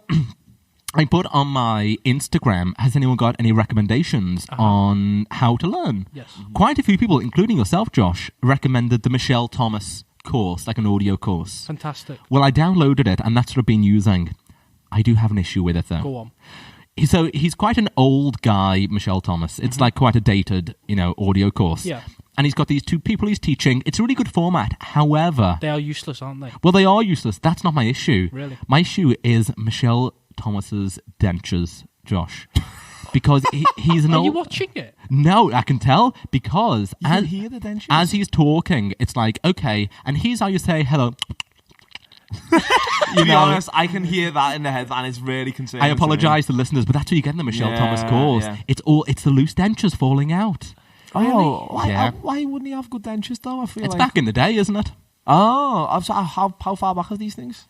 I put on my Instagram, has anyone got any recommendations on how to learn? Yes. Quite a few people, including yourself, Josh, recommended the Michelle Thomas course, like an audio course. Fantastic. Well, I downloaded it, and that's what I've been using. I do have an issue with it, though. Go on. So he's quite an old guy, Michelle Thomas. It's like quite a dated, audio course. Yeah. and he's got these two people he's teaching. It's a really good format. However, They are useless, aren't they? well, they are useless. That's not my issue. Really? My issue is Michelle Thomas's dentures, Josh. Because he's an Are old... you watching it? No, I can tell because You can hear the dentures. as he's talking, it's like, okay, and here's how you say hello. To be honest, I can hear that in the head, and it's really concerning. I apologise to listeners, but that's what you get in the Michelle Yeah, Thomas course. yeah. It's the loose dentures falling out. Oh, why, Yeah. why wouldn't he have good dentures though? I feel It's like back in the day, isn't it? Oh, I'm sorry, how far back are these things?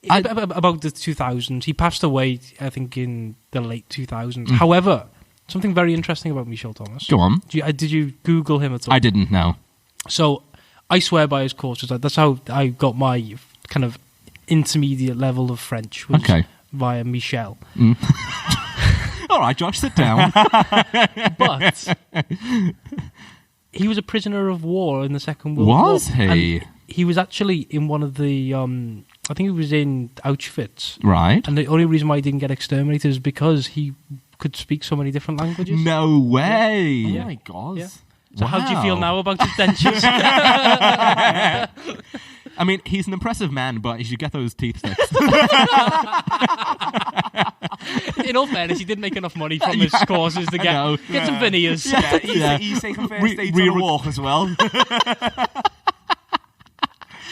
About the 2000s. He passed away, I think, in the late 2000s. However, something very interesting about Michel Thomas. Go on. Did you Google him at all? I didn't know. So, I swear by his courses. That's how I got my kind of intermediate level of French. Was Okay. Via Michel. All right, Josh, sit down. But he was a prisoner of war in the Second World War. Was he? And he was actually in one of the... I think he was in Auschwitz. Right. And the only reason why he didn't get exterminated is because he could speak so many different languages. No way. Oh my god! Yeah. So how do you feel Wow. now about his dentures? I mean, he's an impressive man, but he should get those teeth fixed. In all fairness, he didn't make enough money from his courses to know. get some veneers. Yeah, Yeah. he's taking first Re- dates re- on a walk as well.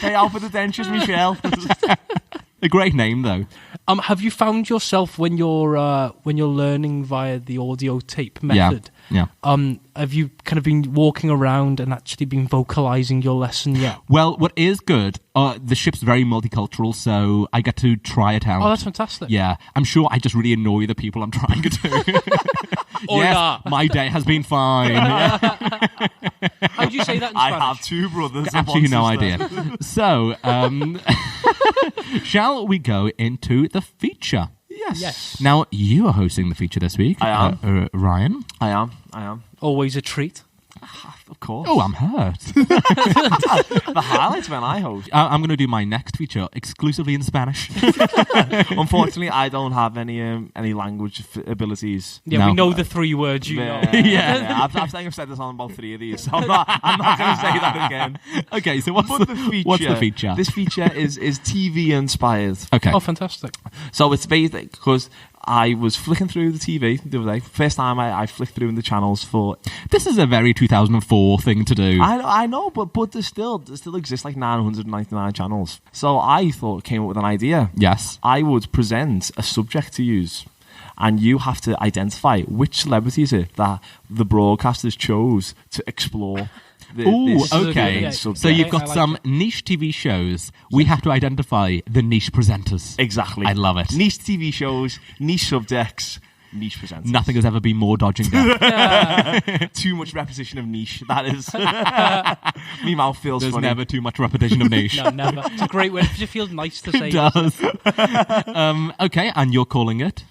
Pay out for the dentures, Michelle. A great name, though. Have you found yourself when you're learning via the audio tape method? Yeah. Have you kind of been walking around and actually been vocalizing your lesson yet? Well, what is good, the ship's very multicultural, so I get to try it out. Oh, that's fantastic. Yeah, I'm sure I just really annoy the people I'm trying to. Hola. My day has been fine. Yeah. How do you say that in I Spanish? have two brothers. and Absolutely one no sister. idea. So, shall we go into the feature? Yes. Now, you are hosting the feature this week. I am. Ryan? I am. Always a treat. Of course. Oh, I'm hurt. The highlights when I host. I'm going to do my next feature exclusively in Spanish. Unfortunately, I don't have any language abilities. Yeah, No. we know the three words you know. Yeah. I think I've said this on about 3 of these, so I'm not going to say that again. Okay, so what's But the feature? This feature is TV inspired. Okay. Oh, fantastic. So it's basically because I was flicking through the TV the other day. First time I flicked through the channels for. This is a very 2004 thing to do. I know, but there still exists like 999 channels. So I came up with an idea. Yes. I would present a subject to use, and you have to identify which celebrity is it that the broadcasters chose to explore. Ooh, this okay. Yeah. So you've got I like some it. niche TV shows. We have to identify the niche presenters. Exactly. I love it. Niche TV shows, niche subjects, niche presenters. Nothing has ever been more dodging death. Too much repetition of niche. That is. Me mouth feels There's funny. never too much repetition of niche. No, never. It's a great word. It just feels nice to say. It does. Okay, and you're calling it?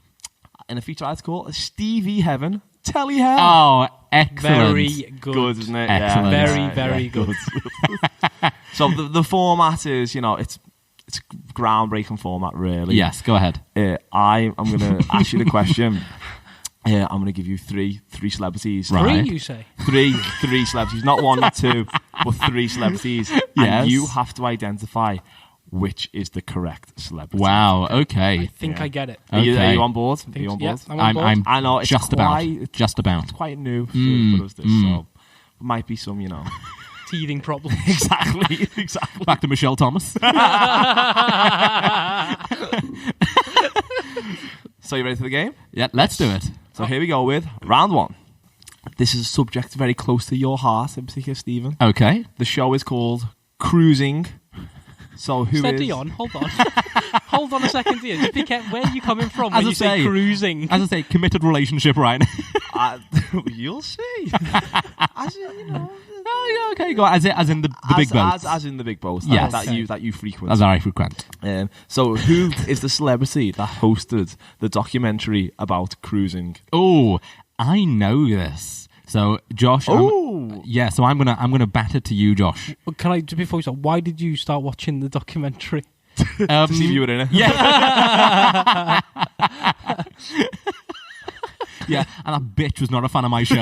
In a feature article, Stevie Heaven, Telly Hell. Oh, excellent. Very good. Good, isn't it? Excellent. Very good. So the format is, it's groundbreaking format, really. Yes, go ahead. I'm going to ask you the question. I'm going to give you three celebrities. Right. Three, you say? Three celebrities, not one, not two, but 3 celebrities. Yes. And you have to identify which is the correct celebrity. Wow, okay. I think I get it. Are you Okay. on board? Think Are you on so. Yeah, board? I'm on board. I'm I know, it's just quite about. quite new for us, this, so might be some, Teething problem. exactly. Back to Michelle Thomas. So you ready for the game? Yeah, let's do it. So here we go with round 1. This is a subject very close to your heart, in particular, Stephen. Okay. The show is called Cruising. So who Steady is? on. Hold on. Hold on a second here. Just be careful. Where are you coming from As when I you say say- cruising? As I say, committed relationship, right? You'll see. As in, Oh, yeah, okay, go on. As in the big boats. as in the big boats. Yes. That you frequent. That's very frequent. So who is the celebrity that hosted the documentary about cruising? Oh, I know this. So, Josh. Oh. Yeah, so I'm gonna bat it to you, Josh. But can I, just before you start, why did you start watching the documentary? To see if you were in it. Yeah. Yeah, and that bitch was not a fan of my show.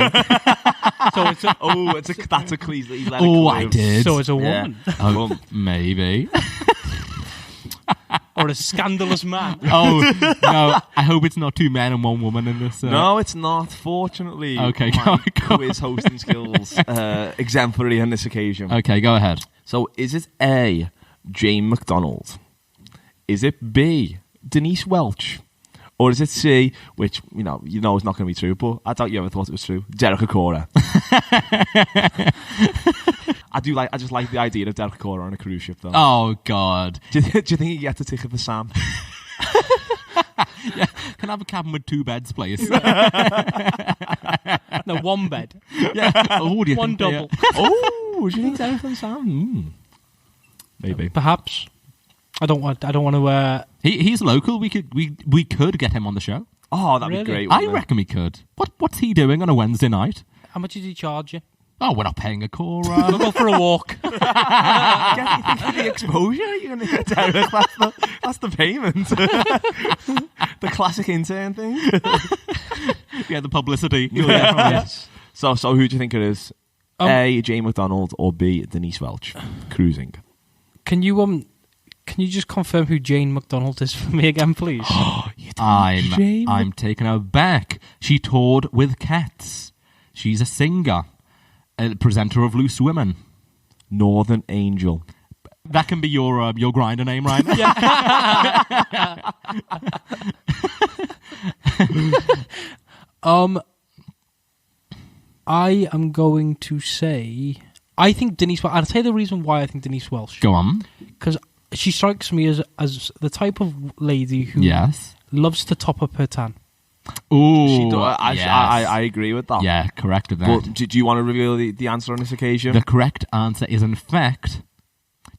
So it's a, That's a clue. He's let it Oh, clue. I did. so it's a Yeah. woman Oh, maybe. or a scandalous man. Oh, no. I hope it's not 2 men and 1 woman in this. No, it's not. Fortunately, Okay, my go. quiz hosting skills exemplary on this occasion. Okay, go ahead. So, is it A, Jane McDonald? Is it B, Denise Welch? Or is it C, which you know it's not going to be true, but I doubt you ever thought it was true, Derek Acora? I just like the idea of Derek Acora on a cruise ship, though. Oh, God. Do you think he gets a ticket for Sam? Yeah, can I have a cabin with 2 beds, please? No, 1 bed, Yeah. Oh, do you 1 think they- double. Oh, do you think Derek and Sam? Maybe. Perhaps. I don't want to. He's local. We could get him on the show. Oh, that'd Really? be great. I wouldn't it? reckon we could. What's he doing on a Wednesday night? How much did he charge you? Oh, we're not paying a call. We'll go for a walk. Get the exposure. You're going to get Derek. That's the payment. The classic intern thing. Yeah, the publicity. Yes. So who do you think it is? A, Jane McDonald, or B, Denise Welch? Cruising. Can you just confirm who Jane McDonald is for me again, please? I'm taken aback. She toured with Cats. She's a singer, a presenter of Loose Women. Northern Angel. That can be your grinder name, right? I am going to say I think Denise Welch. I'll tell you the reason why I think Denise Welch. Go on. Because she strikes me as the type of lady who Yes. loves to top up her tan. Ooh, I agree with that. Yeah, correct with that. But do you want to reveal the answer on this occasion? The correct answer is, in fact,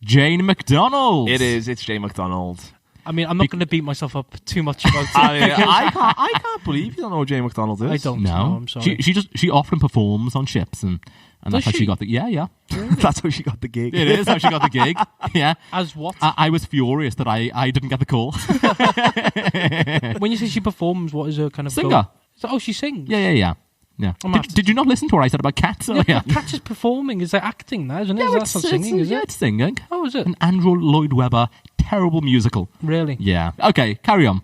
Jane McDonald. It is. It's Jane McDonald. I mean, I'm not going to beat myself up too much about it. I can't believe you don't know who Jane McDonald is. I don't know. No, I'm sorry. she often performs on ships, and that's how Does she she? got the yeah. That's how she got the gig. It is how she got the gig. Yeah. As what? I was furious that I didn't get the call. When you say she performs, what is her kind of Singer. goal? Oh, she sings. Yeah. I'm after- Did you not listen to what I said about cats earlier? Yeah, Catch is performing. Is that acting now, isn't it? That's not singing, is it? It's singing. Oh, is it? An Andrew Lloyd Webber terrible musical. Really? Yeah. Okay, carry on.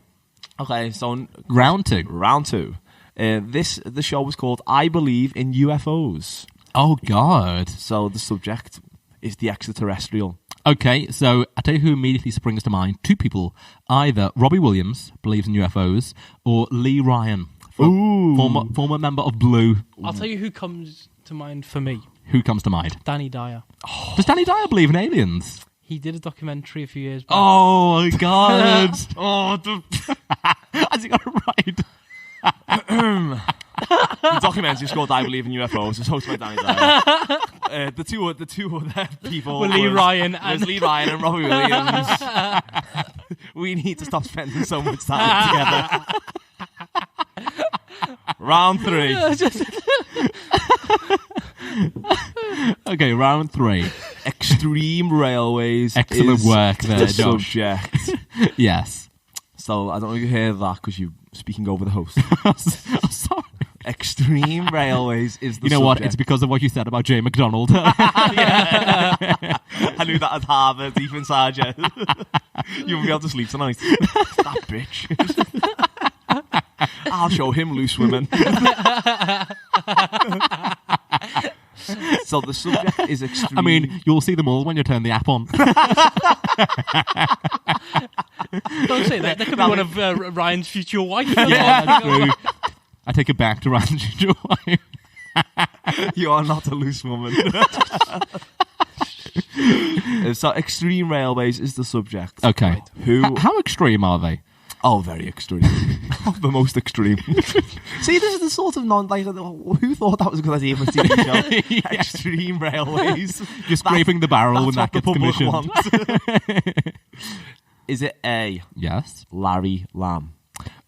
Okay, so Round 2. round 2. The show was called I Believe in UFOs. Oh, God. So the subject is the extraterrestrial. Okay, so I tell you who immediately springs to mind. 2 people. Either Robbie Williams believes in UFOs, or Lee Ryan, former member of Blue. I'll tell you who comes to mind for me. Who comes to mind? Danny Dyer. Does Danny Dyer believe in aliens? He did a documentary a few years back. Oh, my God. Has he got it right? The documentary is called I Believe in UFOs. It's hosted by Danny Dyer. The two other people Were Lee Ryan was and- Lee Ryan and Robbie Williams. We need to stop spending so much time together. Round 3. Okay, round 3. Extreme railways. Excellent is work there, the Josh. subject. Yes. So I don't know if you heard that because you're speaking over the host. I'm sorry. Extreme railways is the You know what? subject. It's because of what you said about Jay McDonald. I knew that at Harvard deep inside you. You won't be able to sleep tonight. That bitch. I'll show him loose women. So the subject is extreme. I mean, you'll see them all when you turn the app on. Don't say that. That could be one of Ryan's future wife. Yeah, that's true. I take it back to Ryan Joy. you are not a loose woman. So extreme railways is the subject. Okay. Who? How extreme are they? Oh, very extreme. The most extreme. See, this is the sort of who thought that was a good idea for a TV show? Yeah. Extreme railways. You're scraping the barrel when that That's gets what the commissioned. public wants. Is it A, Yes. Larry Lamb?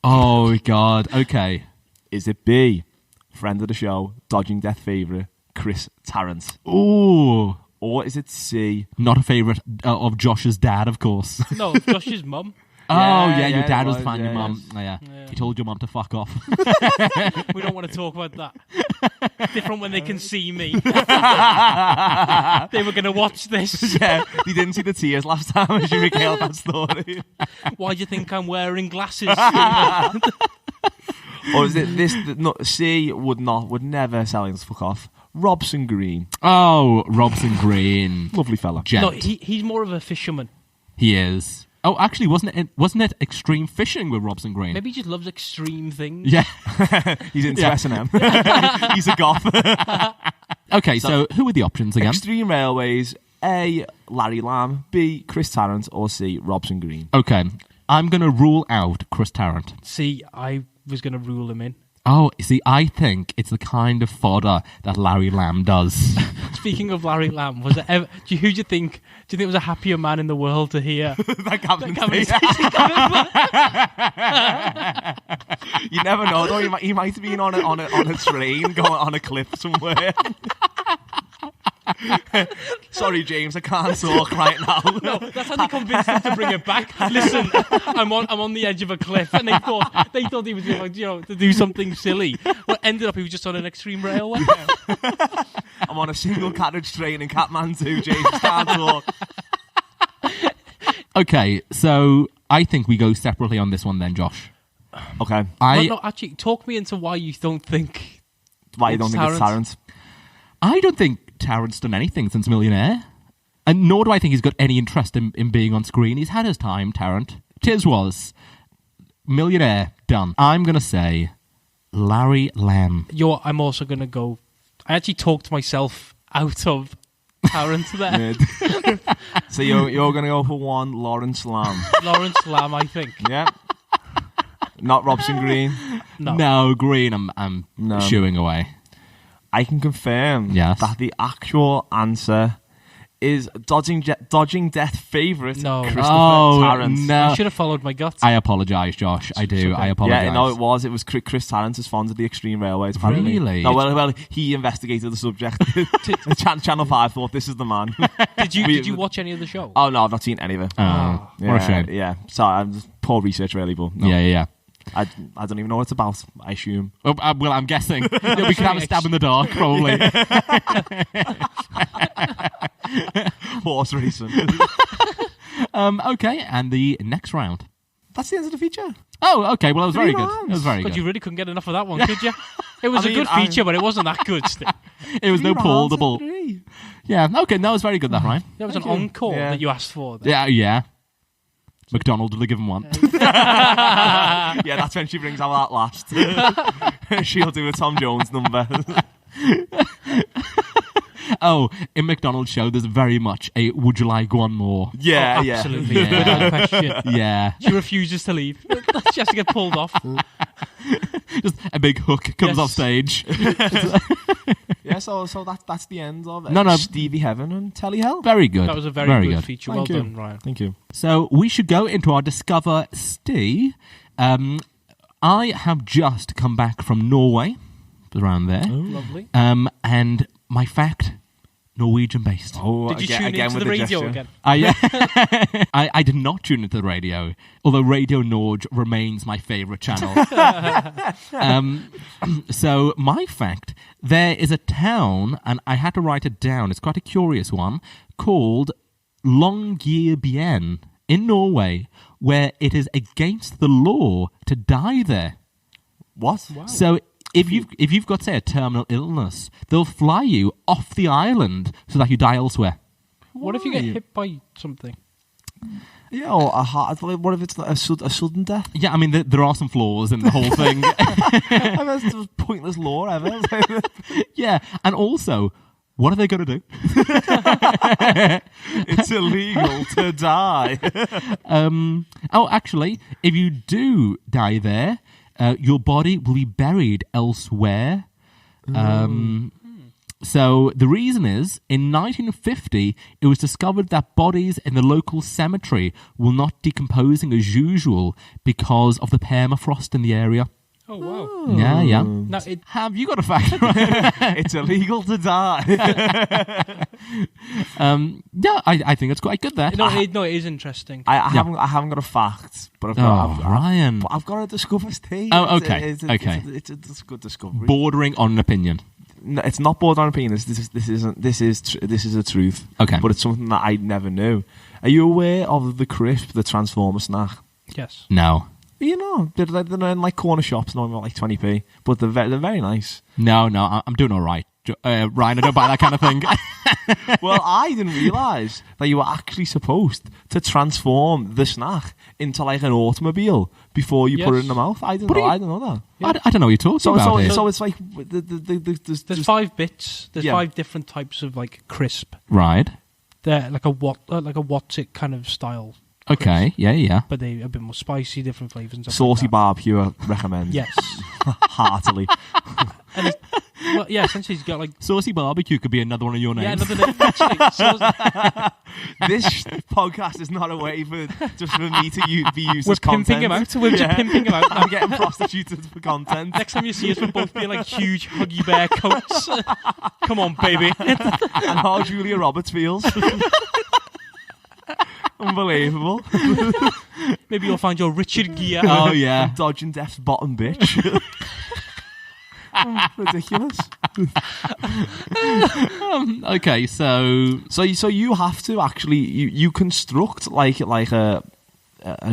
Oh, God. Okay. Is it B, friend of the show, dodging death favourite, Chris Tarrant? Ooh. Or is it C? Not a favourite of Josh's dad, of course. No, Josh's mum. Yeah, your dad it was was, fan, your yeah, mum. yes. Oh, yeah. Yeah. He told your mum to fuck off. We don't want to talk about that. Different when they can see me. They were going to watch this. Yeah, they didn't see the tears last time as you regaled that story. Why do you think I'm wearing glasses? Or is it this? No, C would never sell his fuck off. Robson Green, Oh, Robson Green. lovely fella. Gent. No, he's more of a fisherman. He is. Oh, actually, wasn't it extreme fishing with Robson Green? Maybe he just loves extreme things. Yeah. He's into S&M. He's a goth. Okay, so who are the options again? Extreme Railways. A. Larry Lamb. B. Chris Tarrant. Or C. Robson Green. Okay, I'm going to rule out Chris Tarrant. See, I was going to rule him in. Oh, see, I think it's the kind of fodder that Larry Lamb does. Speaking of Larry Lamb, was it ever? Do you think it was a happier man in the world to hear? That Captain Captain Stacey. Stacey. You never know, though. He might have been on a train going on a cliff somewhere. Sorry, James, I can't talk right now. No, that's how they convinced him to bring it back. Listen, I'm on the edge of a cliff, and they thought he was going to do something silly. Well, ended up he was just on an extreme railway. I'm on a single carriage train in Kathmandu, James. Can't talk. Okay, so I think we go separately on this one then, Josh. Okay. No, actually, talk me into why you don't think. Why you don't think it's Tarrant? I don't think Tarrant's done anything since Millionaire. And nor do I think he's got any interest in being on screen. He's had his time, Tarrant. Tis was. Millionaire, done. I'm going to say Larry Lamb. I'm also going to go. I actually talked myself out of Tarrant there. So you're going to go for one Lawrence Lamb. Lawrence Lamb, I think. Yeah. Not Robson Green. No, Green, I'm shooing away. I can confirm that the actual answer is dodging death favourite Christopher Tarrant. No. I should have followed my guts. I apologise, Josh. I do. Okay. I apologise. Yeah, no, it was Chris Tarrant is fond of the extreme railways. Apparently. Really? No, well, he investigated the subject. Channel 5 thought this is the man. Did you watch any of the show? Oh no, I've not seen any of it. Oh, what a shame. Yeah, sorry, I'm just poor research really, but no. Yeah. I don't even know what it's about. I assume. Oh, well, I'm guessing. We could have a stab in the dark, probably. Horse racing. Okay, and the next round. That's the end of the feature. Oh, okay. Well, that was very good. rounds. That was very God, good. you really couldn't get enough of that one, could you? It was a good feature, but it wasn't that good. It was no palatable. Yeah. Okay. That was very good. That Ryan. That was an encore that you asked for. Then. Yeah. McDonald would have given one. Yeah, that's when she brings out that last. She'll do a Tom Jones number. Oh, in McDonald's show, there's very much a "Would you like one more?" Yeah, absolutely. Yeah. Without question. Yeah. She refuses to leave. She has to get pulled off. Just a big hook comes off stage. Yeah, so that's the end of No. Stevie Heaven and Telly Hell. Very good. That was a very good feature. Thank Well you. done, Ryan. Thank you. So we should go into our Discover Stee. I have just come back from Norway, around there. Lovely. And my fact, Norwegian based. Oh, Did you tune into the radio again? I did not tune into the radio, although Radio Norge remains my favourite channel. So my fact, there is a town, and I had to write it down, it's quite a curious one, called Longyearbyen in Norway, where it is against the law to die there. What? Wow. So if you've got, say, a terminal illness, they'll fly you off the island so that you die elsewhere. What if you get hit by something? Yeah, or a heart. What if it's like a sudden death? Yeah, I mean, there are some flaws in the whole thing. I mean, it's the pointless law ever. Yeah, and also, what are they going to do? It's illegal to die. Actually, if you do die there, your body will be buried elsewhere. So the reason is, in 1950, it was discovered that bodies in the local cemetery were not decomposing as usual because of the permafrost in the area. Oh wow. Yeah. Now Have you got a fact? It's illegal to die. Yeah, I think it's quite good there. it is interesting. I haven't got a fact, but Ryan. I've got a discover state. Oh, okay. It's a good discovery. Bordering on an opinion. No, it's not borderline opinion. This is a truth. Okay. But it's something that I never knew. Are you aware of the crisp, the Transformer snack? Yes. No. You know, they're in like corner shops, normally like 20p, but they're very nice. No, I'm doing all right. Ryan, I don't buy that kind of thing. Well, I didn't realise that you were actually supposed to transform the snack into like an automobile before you put it in the mouth. I didn't know that. Yeah. I don't know what you're talking about here. So it's like there's 5 bits. There's 5 different types of like crisp. Right. They're like a what's it kind of style. Okay. Crisp. Yeah. But they're a bit more spicy, different flavours and stuff. Saucy like barbecue, I recommend. Yes. Heartily. And well, yeah, essentially, he's got like Saucy barbecue could be another one of your names. Yeah, another name. Actually, this podcast is not a way for me to be used we're as content. pimping him out. We're just pimping him out. I'm getting prostituted for content. Next time you see us, we'll both be in like huge huggy bear coats. Come on, baby. And how Julia Roberts feels. Unbelievable. Maybe you'll find your Richard Gere. Oh yeah. Dodging death's bottom bitch. Ridiculous. Okay, so you have to actually you construct like a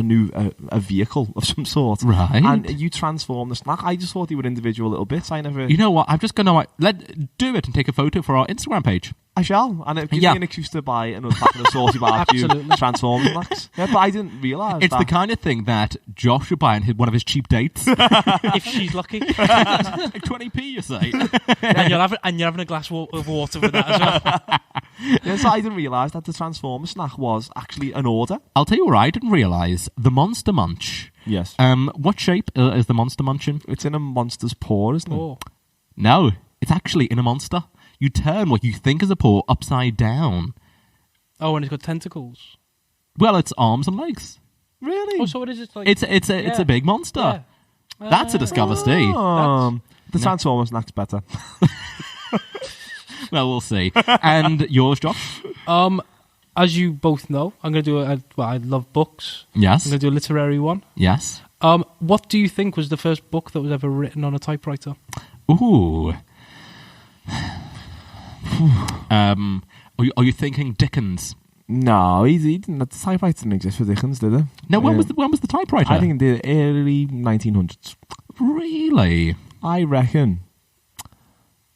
new vehicle of some sort, right? And you transform the snack. I just thought they were individual little bits. I never. You know what? I'm just gonna do it and take a photo for our Instagram page. I shall, and it gives me an excuse to buy another pack of saucy barbecue transform snacks. Yeah, but I didn't realise it's the kind of thing that Josh would buy on one of his cheap dates. If she's lucky. Like 20p, you say. And you're having a glass of water with that as well. Yeah, so I didn't realise that the Transformer snack was actually an order. I'll tell you what I didn't realise. The Monster Munch. Yes. What shape is the Monster Munch in? It's in a monster's paw, isn't it? Oh. No, it's actually in a monster. You turn what you think is a paw upside down. Oh, and it's got tentacles. Well, it's arms and legs. Really? Oh, so what is it like? It's a big monster. Yeah. That's a Discover Steve. The Transformer snack's better. Well, we'll see. And yours, Josh? As you both know, I'm going to do I love books. Yes. I'm going to do a literary one. Yes. What do you think was the first book that was ever written on a typewriter? Ooh. Are you thinking Dickens? No, he didn't. The typewriter didn't exist for Dickens, did it? No, when was the typewriter? I think in the early 1900s. Really? I reckon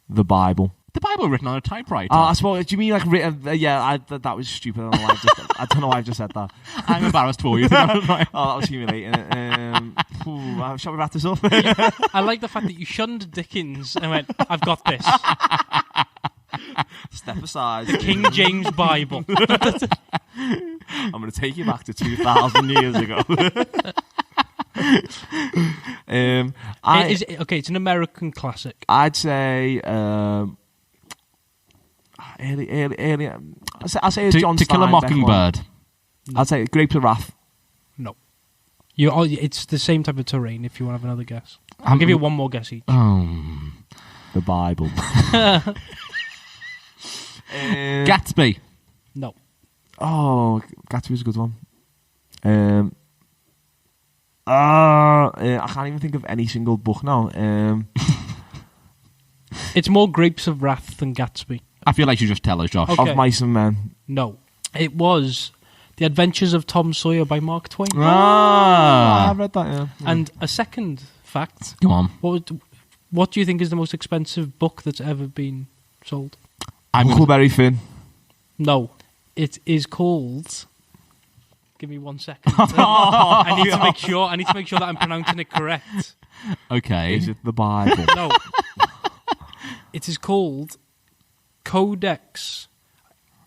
the Bible. The Bible written on a typewriter? I suppose. Do you mean like written? That was stupid. I don't know why I've just said that. I'm embarrassed for you. Oh, that was humiliating. Shall we wrap this up? I like the fact that you shunned Dickens and went, I've got this. Step aside. The King James Bible. I'm going to take you back to 2,000 years ago. It's an American classic. I'd say early. I'll say To John Kill a Steinbeck Mockingbird. one. I'd say Grapes of Wrath. No. It's the same type of terrain if you want to have another guess. I'll give you one more guess each. The Bible. Gatsby. No. Oh, Gatsby's a good one. I can't even think of any single book now. It's more Grapes of Wrath than Gatsby. I feel like you just tell us, Josh. Okay. Of Mice and Men. No. It was The Adventures of Tom Sawyer by Mark Twain. I read that, yeah. And a second fact. Go on. What do you think is the most expensive book that's ever been sold? Huckleberry Finn. No. It is called... Give me 1 second. I need to make sure that I'm pronouncing it correct. Okay. Is it the Bible? No. It is called Codex.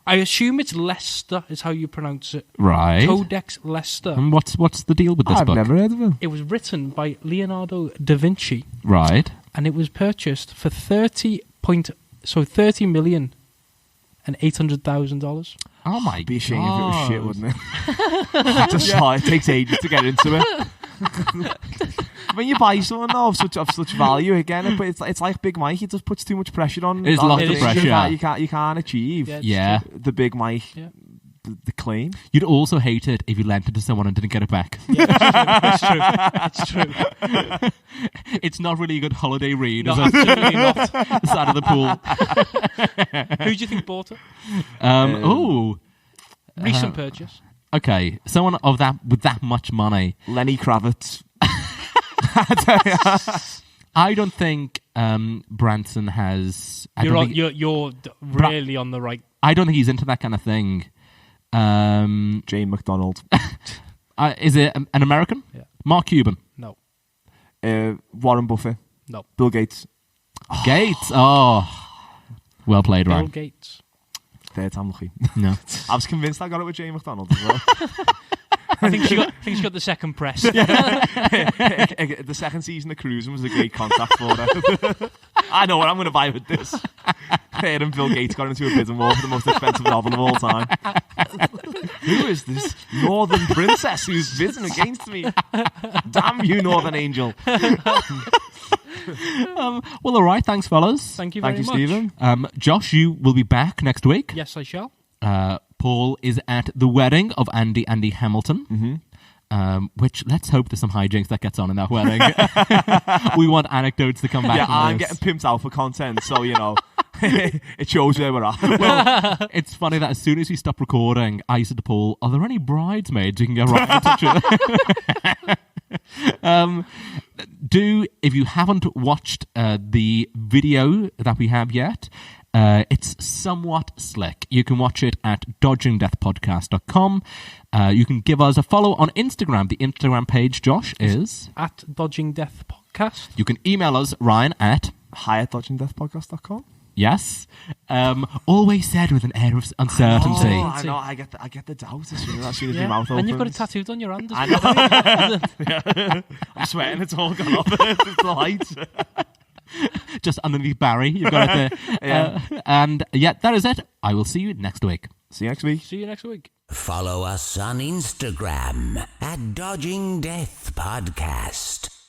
I assume it's Leicester is how you pronounce it. Right. Codex Leicester. And what's the deal with this I've book? never heard of it. It was written by Leonardo da Vinci. Right. And it was purchased for $30,800,000. Oh my Be ashamed God. if it was shit, wouldn't it? It takes ages to get into it. when you buy someone though, of such value again, but it's like Big Mike. It just puts too much pressure on. There's lots of pressure. You can't achieve. Yeah. The Big Mike. Yeah. The claim. You'd also hate it if you lent it to someone and didn't get it back. Yeah, it's true. It's not really a good holiday read, No, is it? absolutely not. The side of the pool. Who do you think bought it? Recent purchase. Okay, someone of that with that much money. Lenny Kravitz. I don't think Branson has. You're really on the right. I don't think he's into that kind of thing. Jane McDonald. Is it an American? Yeah. Mark Cuban. No. Warren Buffett. No. Bill Gates. Gates. Oh, well played, Bill Ryan. Gates. Third time lucky. No. I was convinced I got it with Jane McDonald as well. I think she got the second press. The second season of Cruising was a great contact for her. I know what I'm going to buy with this. Her and Bill Gates got into a bidding war for the most expensive novel of all time. Who is this northern princess who's bidding against me? Damn you, Northern Angel. Well, all right. Thanks, fellas. Thank you very much. Stephen. Josh, you will be back next week. Yes, I shall. Paul is at the wedding of Andy Hamilton. Which, let's hope there's some hijinks that gets on in that wedding. We want anecdotes to come back. Yeah, from I'm this. getting pimped out for content, so, it shows where we're at. Well, it's funny that as soon as we stopped recording, I said to Paul, are there any bridesmaids you can get right in touch with? If you haven't watched the video that we have yet, it's somewhat slick. You can watch it at dodgingdeathpodcast.com. You can give us a follow on Instagram. The Instagram page, Josh, is at Dodging Death Podcast. You can email us, Ryan, at hi@dodgingdeathpodcast.com. Yes. Always said with an air of uncertainty. I know. I get the doubt as soon as my mouth opens. And you've got it tattooed on your hand as I well. know. I'm sweating. It's all gone off. It's the lights. Just underneath Barry. You've got it there. And that is it. I will see you next week. See you next week. See you next week. Follow us on Instagram at Dodging Death Podcast.